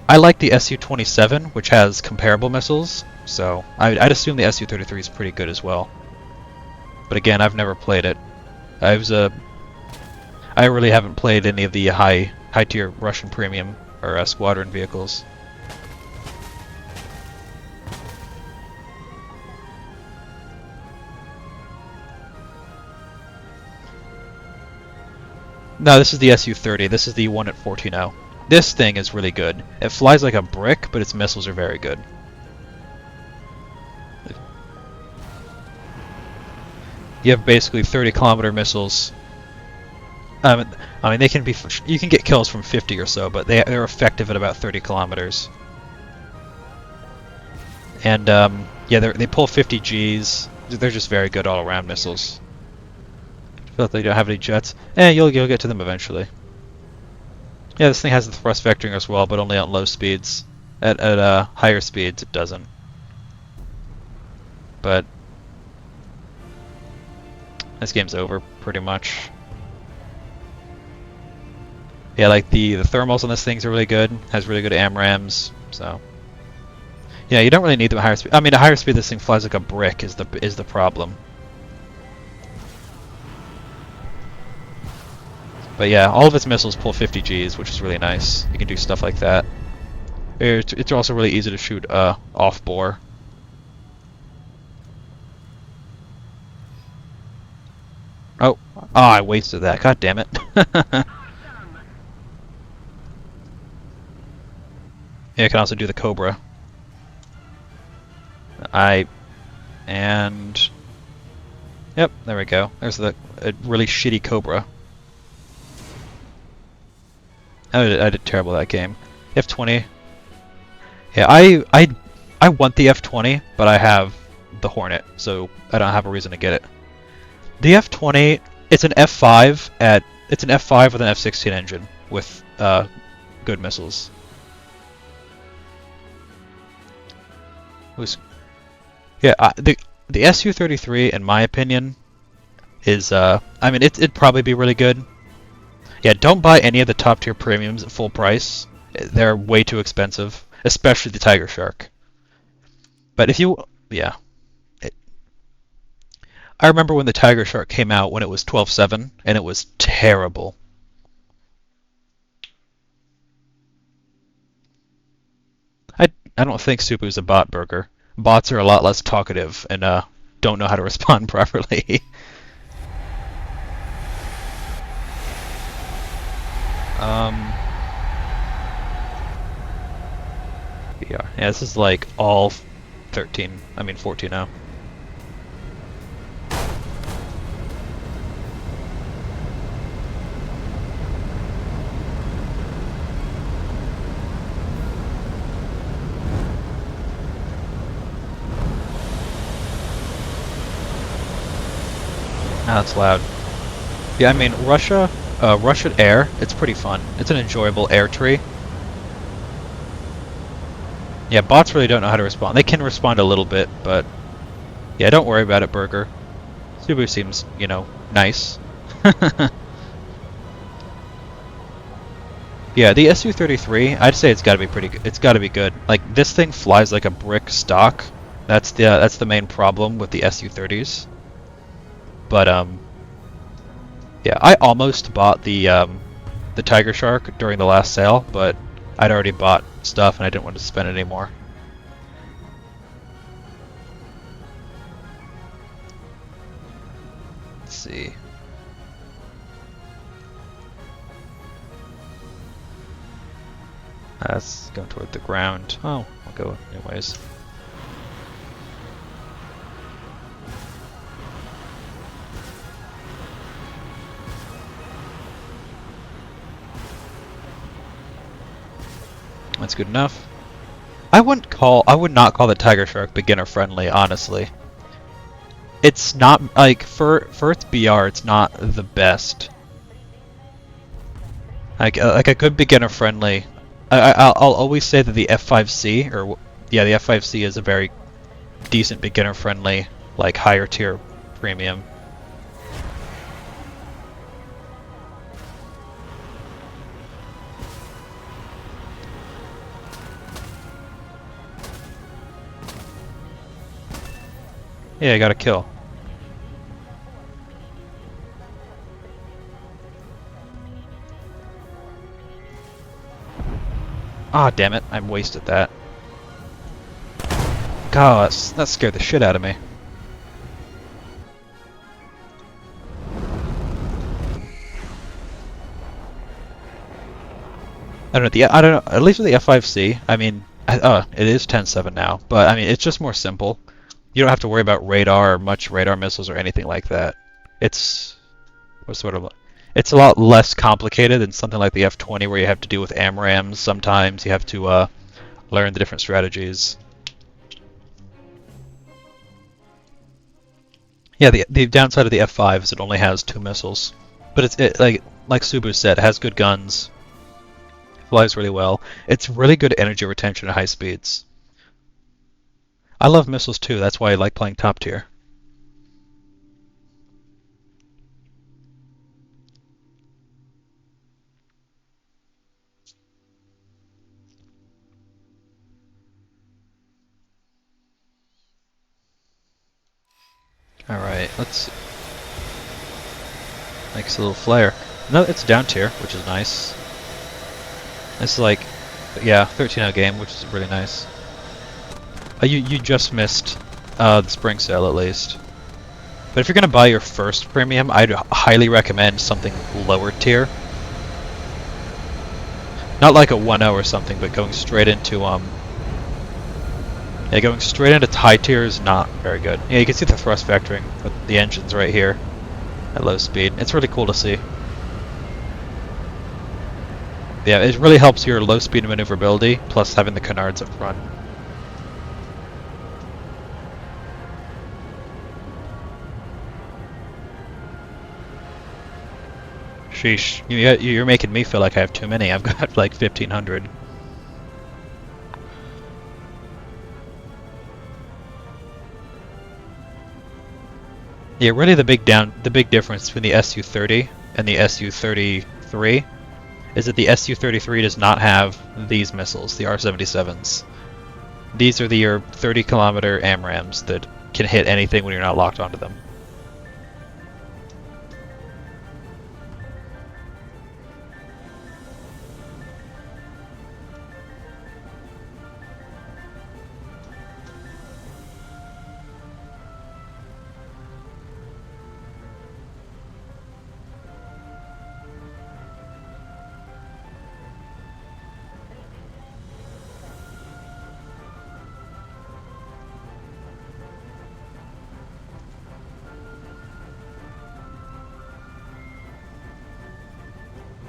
I like the Su-27, which has comparable missiles, so I'd assume the Su-33 is pretty good as well. But again, I've never played it. I really haven't played any of the high-tier Russian premium or squadron vehicles. No, this is the Su-30. This is the one at 14.0. This thing is really good. It flies like a brick, but its missiles are very good. You have basically 30-kilometer missiles. I mean, they can be. You can get kills from 50 or so, but they're effective at about 30 kilometers. And yeah, they pull 50 Gs. They're just very good all-around missiles. I feel like they don't have any jets. You'll get to them eventually. Yeah, this thing has the thrust vectoring as well, but only on low speeds. At higher speeds, it doesn't. But this game's over, pretty much. Yeah, like the thermals on this thing's are really good. Has really good AMRAMs, so yeah, you don't really need them at higher speed. I mean, at higher speed, this thing flies like a brick. Is the problem? But yeah, all of its missiles pull 50 Gs, which is really nice. You can do stuff like that. It's also really easy to shoot off bore. Oh, I wasted that. God damn it. Yeah, I can also do the Cobra. Yep, there we go. There's a really shitty Cobra. I did terrible that game. F-20. Yeah, I want the F-20, but I have the Hornet, so I don't have a reason to get it. The F-20, it's an F-5 it's an F-5 with an F-16 engine with good missiles. Yeah, the Su-33, in my opinion, is I mean it'd probably be really good. Yeah, don't buy any of the top tier premiums at full price. They're way too expensive, especially the Tiger Shark. But if you, yeah, I remember when the Tiger Shark came out when it was 12.7, and it was terrible. I don't think Supu's a bot burger. Bots are a lot less talkative and don't know how to respond properly. Yeah, this is like all 14 now. That's loud. Yeah, I mean, Russian air, it's pretty fun. It's an enjoyable air tree. Yeah, bots really don't know how to respond. They can respond a little bit, but yeah, don't worry about it, Burger. Subu seems, nice. Yeah, the Su-33, I'd say it's got to be pretty good. It's got to be good. Like, this thing flies like a brick stock. That's the main problem with the Su-30s. But yeah, I almost bought the Tiger Shark during the last sale, but I'd already bought stuff and I didn't want to spend it anymore. Let's see. That's going toward the ground. Oh, I'll go anyways. That's good enough. I would not call the Tiger Shark beginner friendly, honestly. It's not like for its BR, it's not the best. Like a good beginner friendly. I'll always say that the F5C the F5C is a very decent beginner friendly, like higher tier premium. Yeah, I got a kill. Ah, damn it, I wasted that. God, that scared the shit out of me. I don't know, at least with the F5C, I mean, it is 10.7 now, but I mean, it's just more simple. You don't have to worry about radar or much radar missiles or anything like that. It's a lot less complicated than something like the F-20 where you have to deal with AMRAMs sometimes. You have to learn the different strategies. Yeah, the downside of the F5 is it only has 2 missiles, but like Subu said, it has good guns, flies really well. It's really good energy retention at high speeds. I love missiles too. That's why I like playing top tier. All right, let's makes a little flare. No, it's down tier, which is nice. It's like, yeah, 13-0 game, which is really nice. You just missed the spring sale at least. But if you're gonna buy your first premium, I'd highly recommend something lower tier. Not like a 1-0 or something, but going straight into yeah, going straight into high tier is not very good. Yeah, you can see the thrust vectoring with the engines right here at low speed. It's really cool to see. Yeah, it really helps your low speed maneuverability, plus having the canards up front. Sheesh, you're making me feel like I have too many. I've got like 1,500. Yeah, really the big difference between the SU-30 and the SU-33 is that the SU-33 does not have these missiles, the R-77s. These are your 30-kilometer AMRAAMs that can hit anything when you're not locked onto them.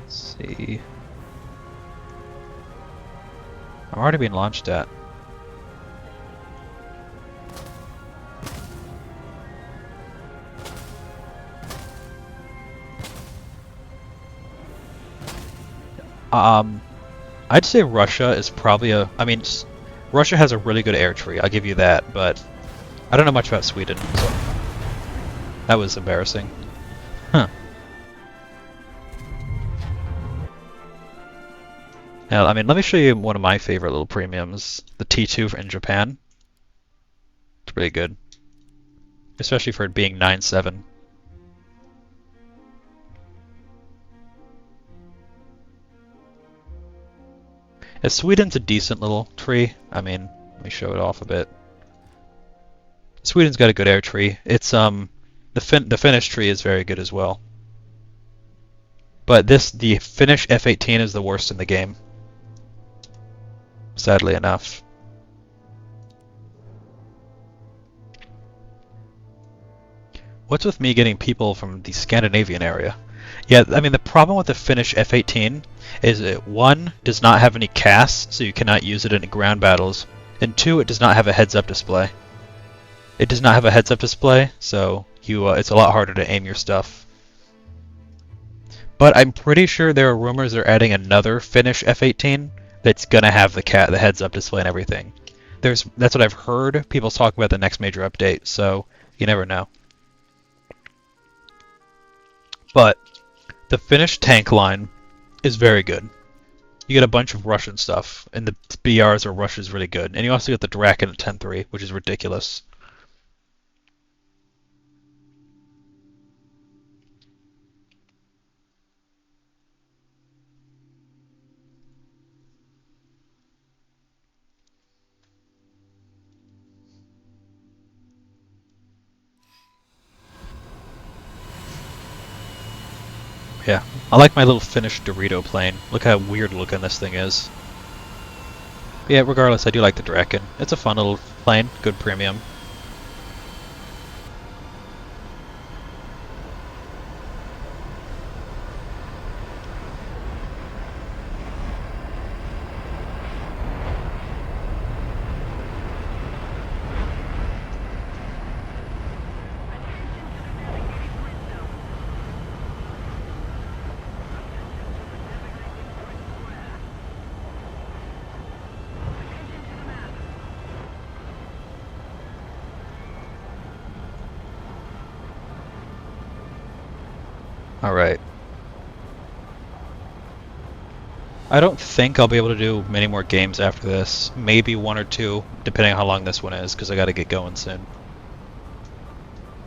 Let's see. I'm already being launched at. I'd say Russia is probably Russia has a really good air tree, I'll give you that, but I don't know much about Sweden, so that was embarrassing. Huh. Now, let me show you one of my favorite little premiums, the T2 in Japan. It's pretty good, especially for it being 9.7. Sweden's a decent little tree. Let me show it off a bit. Sweden's got a good air tree. It's the Finnish tree is very good as well. But the Finnish F-18 is the worst in the game. Sadly enough. What's with me getting people from the Scandinavian area? Yeah, the problem with the Finnish F-18 is it, 1, does not have any CAS, so you cannot use it in ground battles, and 2, it does not have a heads-up display. It does not have a heads-up display, so it's a lot harder to aim your stuff. But I'm pretty sure there are rumors they're adding another Finnish F-18 that's gonna have the heads-up display and everything. That's what I've heard. People talk about the next major update, so you never know. But the Finnish tank line is very good. You get a bunch of Russian stuff, and the BRs or Russia's really good. And you also get the Draken at 10.3, which is ridiculous. Yeah, I like my little Finnish Dorito plane. Look how weird looking this thing is. But yeah, regardless, I do like the Draken. It's a fun little plane, good premium. Alright. I don't think I'll be able to do many more games after this. Maybe one or two, depending on how long this one is, because I gotta get going soon.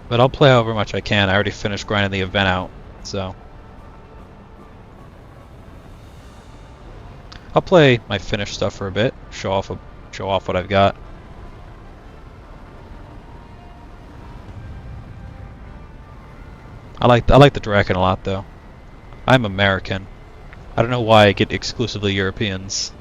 But I'll play however much I can. I already finished grinding the event out, so... I'll play my finished stuff for a bit, show off what I've got. I like the Draken a lot, though. I'm American. I don't know why I get exclusively Europeans.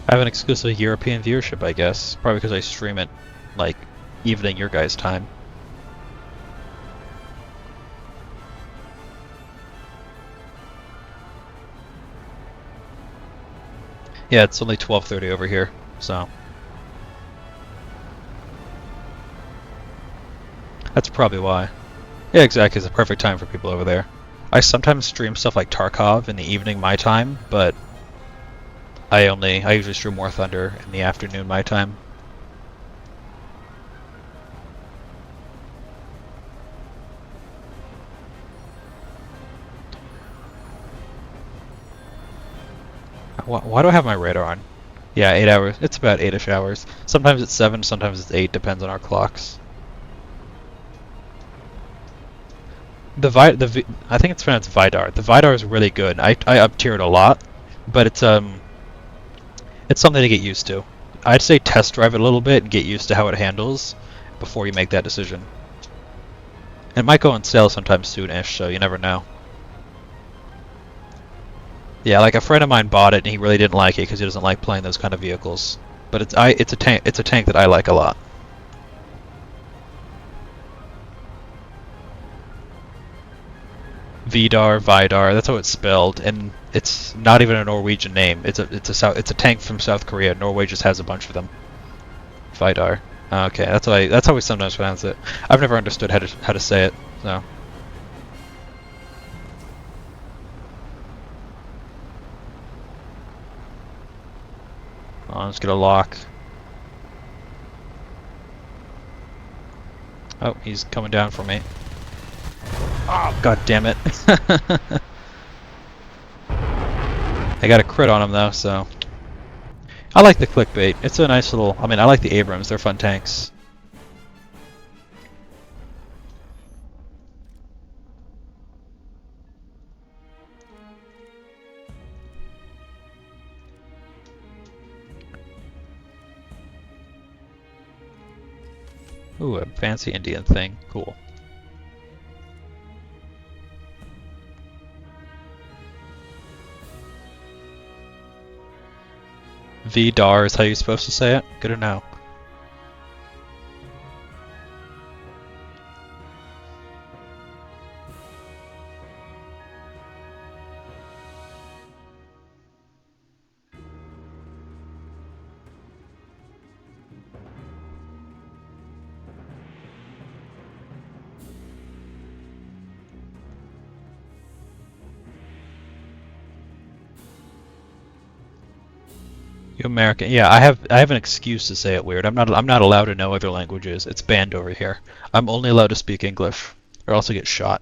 I have an exclusively European viewership, I guess. Probably because I stream it, like, evening your guys' time. Yeah, it's only 12:30 over here, so... That's probably why. Yeah, exactly. It's a perfect time for people over there. I sometimes stream stuff like Tarkov in the evening my time, but I usually stream War Thunder in the afternoon my time. Why do I have my radar on? Yeah, 8 hours. It's about 8-ish hours. Sometimes it's 7, sometimes it's 8, depends on our clocks. I think it's pronounced Vidar. The Vidar is really good. I up tier it a lot, but it's something to get used to. I'd say test drive it a little bit and get used to how it handles before you make that decision. It might go on sale sometime soon-ish, so you never know. Yeah, like a friend of mine bought it and he really didn't like it because he doesn't like playing those kind of vehicles. But it's a tank that I like a lot. Vidar, that's how it's spelled, and it's not even a Norwegian name. It's a tank from South Korea. Norway just has a bunch of them. Vidar. Okay, that's how we sometimes pronounce it. I've never understood how to say it, so. Oh, let's get a lock. Oh, he's coming down for me. Oh, god damn it. I got a crit on him though, so... I like the clickbait. It's a nice little... I mean, I like the Abrams. They're fun tanks. Ooh, a fancy Indian thing. Cool. Vidar is how you're supposed to say it? Good to know. You American? Yeah, I have an excuse to say it weird. I'm not allowed to know other languages. It's banned over here. I'm only allowed to speak English, or else I get shot.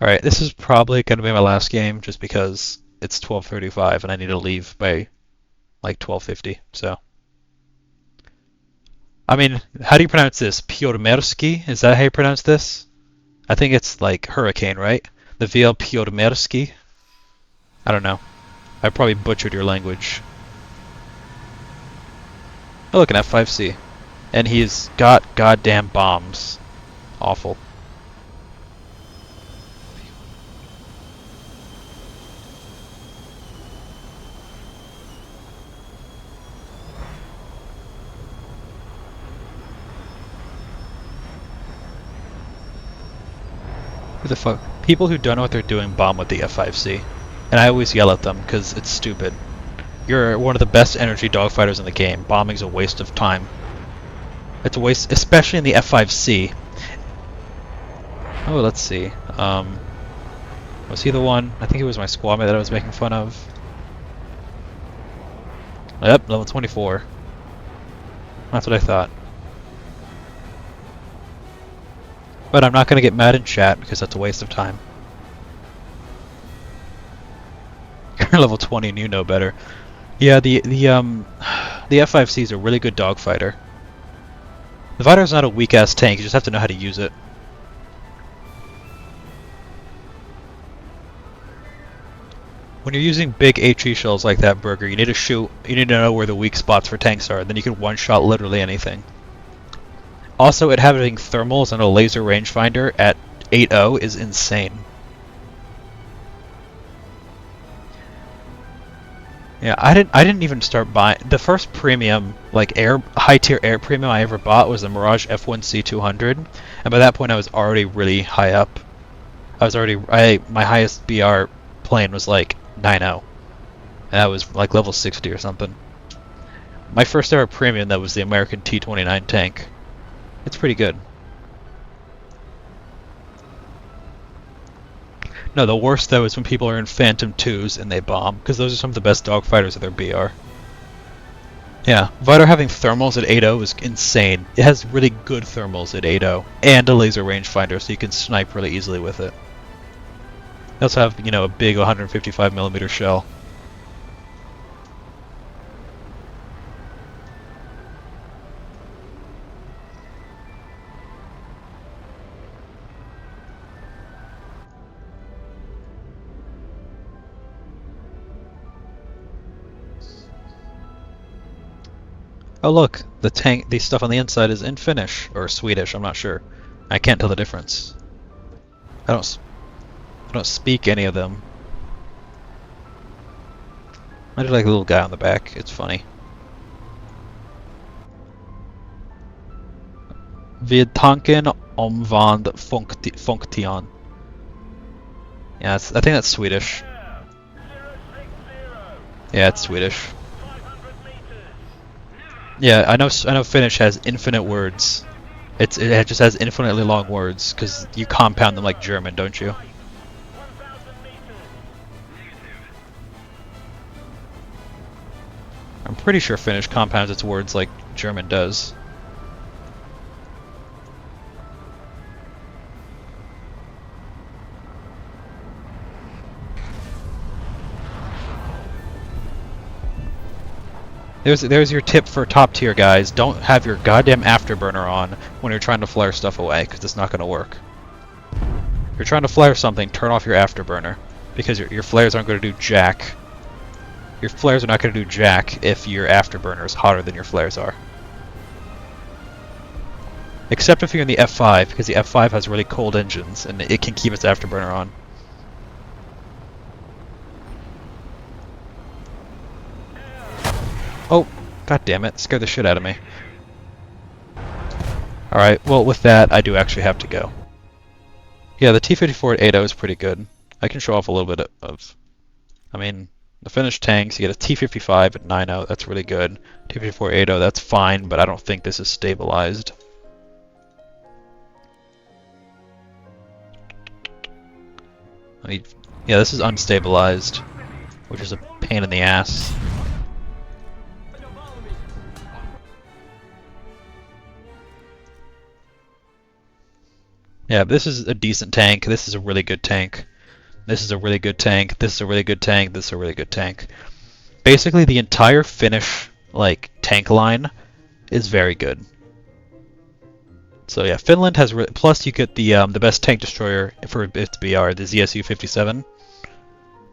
Alright, this is probably going to be my last game, just because it's 12:35 and I need to leave by like 12:50, so... I mean, how do you pronounce this? Piotrmersky? Is that how you pronounce this? I think it's like hurricane, right? The VL Piotrmersky? I don't know. I probably butchered your language. Oh, look, an F5C. And he's got goddamn bombs. Awful. Who the fuck? People who don't know what they're doing bomb with the F5C. And I always yell at them because it's stupid. You're one of the best energy dogfighters in the game. Bombing's a waste of time. It's a waste, especially in the F5C. Oh, let's see. Was he the one? I think he was my squad mate that I was making fun of. Yep, level 24. That's what I thought. But I'm not going to get mad in chat because that's a waste of time. You're level 20 and you know better. Yeah, the F5C is a really good dogfighter. The Vidar's not a weak-ass tank, you just have to know how to use it. When you're using big HE shells like that, Burger, you need to know where the weak spots for tanks are, then you can one-shot literally anything. Also, it having thermals and a laser rangefinder at 8.0 is insane. Yeah, I didn't even start buying the first premium, like high tier air premium I ever bought was the Mirage F1C200, and by that point I was already really high up. My highest BR plane was like 9.0, and that was like level 60 or something. My first ever premium that was the American T-29 tank. It's pretty good. No, the worst though is when people are in Phantom 2s and they bomb, because those are some of the best dogfighters of their BR. Yeah, Vidar having thermals at 8.0 is insane. It has really good thermals at 8.0, and a laser rangefinder, so you can snipe really easily with it. They also have, a big 155mm shell. Oh look, the stuff on the inside is in Finnish, or Swedish, I'm not sure. I can't tell the difference. I don't speak any of them. I just like the little guy on the back, it's funny. Vid tanken omvand funktion. Yeah, I think that's Swedish. Yeah, it's Swedish. Yeah, I know Finnish has infinite words. It just has infinitely long words because you compound them like German, don't you? I'm pretty sure Finnish compounds its words like German does. There's your tip for top tier guys. Don't have your goddamn afterburner on when you're trying to flare stuff away, because it's not going to work. If you're trying to flare something, turn off your afterburner, because your flares aren't going to do jack. Your flares are not going to do jack if your afterburner is hotter than your flares are. Except if you're in the F5, because the F5 has really cold engines, and it can keep its afterburner on. Oh, god damn it, scared the shit out of me. Alright, well with that, I do actually have to go. Yeah, the T-54 at 8.0 is pretty good. I can show off a little bit of... I mean, the Finnish tanks, you get a T-55 at 9.0, that's really good. T-54 8.0, that's fine, but I don't think this is stabilized. Yeah, this is unstabilized, which is a pain in the ass. Yeah, this is a decent tank. This is a really good tank. This is a really good tank. This is a really good tank. This is a really good tank. Basically, the entire Finnish tank line is very good. So yeah, Finland has plus you get the best tank destroyer for its BR, the ZSU-57.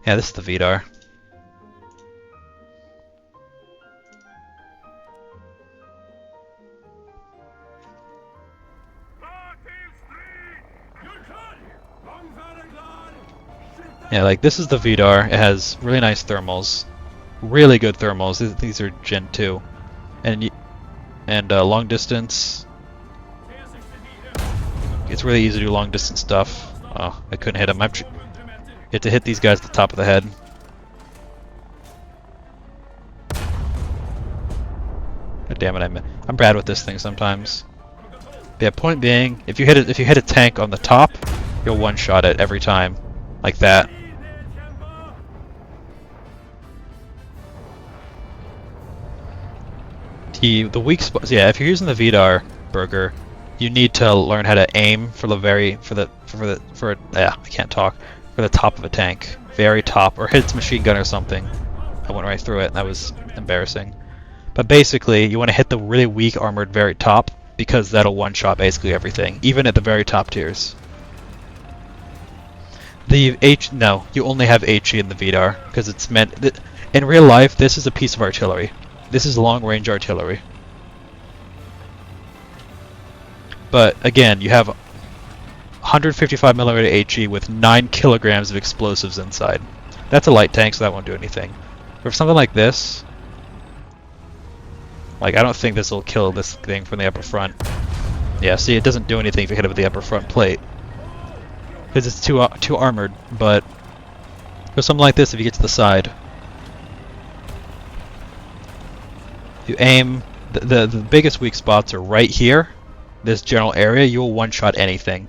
Yeah, this is the Vidar. Yeah, this is the Vidar. It has really nice thermals, really good thermals. These are Gen 2, and long distance. It's really easy to do long distance stuff. Oh, I couldn't hit him. You have to hit these guys at the top of the head. God damn it! I'm bad with this thing sometimes. Yeah, point being, if you hit a tank on the top, You'll one-shot it every time. Like that. The weak spots, yeah, if you're using the Vidar burger, you need to learn how to aim for the I can't talk, for the top of a tank. Very top, or hit its machine gun or something. I went right through it, that was embarrassing. But basically, you want to hit the really weak armored very top, because that'll one-shot basically everything, even at the very top tiers. No, you only have HE in the Vidar, because it's meant... In real life, this is a piece of artillery. This is long-range artillery. But again, you have 155mm HE with 9 kilograms of explosives inside. That's a light tank, so that won't do anything. For something like this, like I don't think this will kill this thing from the upper front. Yeah, see, it doesn't do anything if you hit it with the upper front plate, because it's too armored. But for something like this, if you get to the side, you aim. The biggest weak spots are right here. This general area, you will one-shot anything.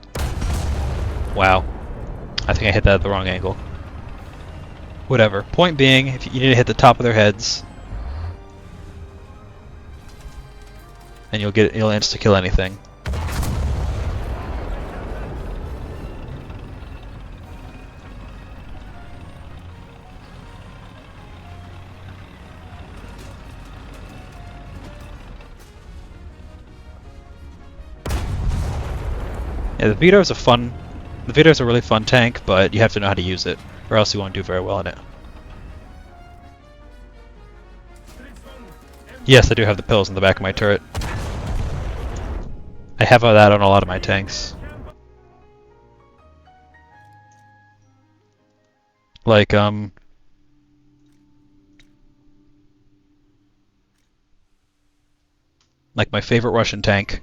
Wow. I think I hit that at the wrong angle. Whatever. Point being, if you need to hit the top of their heads, and you'll insta-kill anything. Yeah, the Vidar's a really fun tank, but you have to know how to use it, or else you won't do very well in it. Yes, I do have the pills in the back of my turret. I have that on a lot of my tanks. Like, like my favorite Russian tank.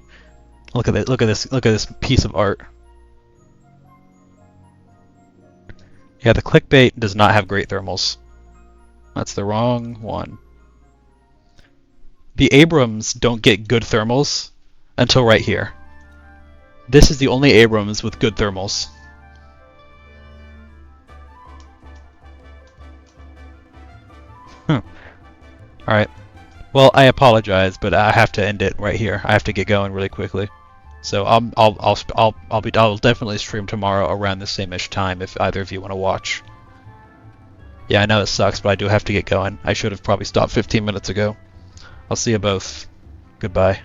Look at this piece of art. Yeah, the clickbait does not have great thermals. That's the wrong one. The Abrams don't get good thermals until right here. This is the only Abrams with good thermals. Alright. Well, I apologize, but I have to end it right here. I have to get going really quickly. So I'll definitely stream tomorrow around the same-ish time if either of you want to watch. Yeah, I know it sucks, but I do have to get going. I should have probably stopped 15 minutes ago. I'll see you both. Goodbye.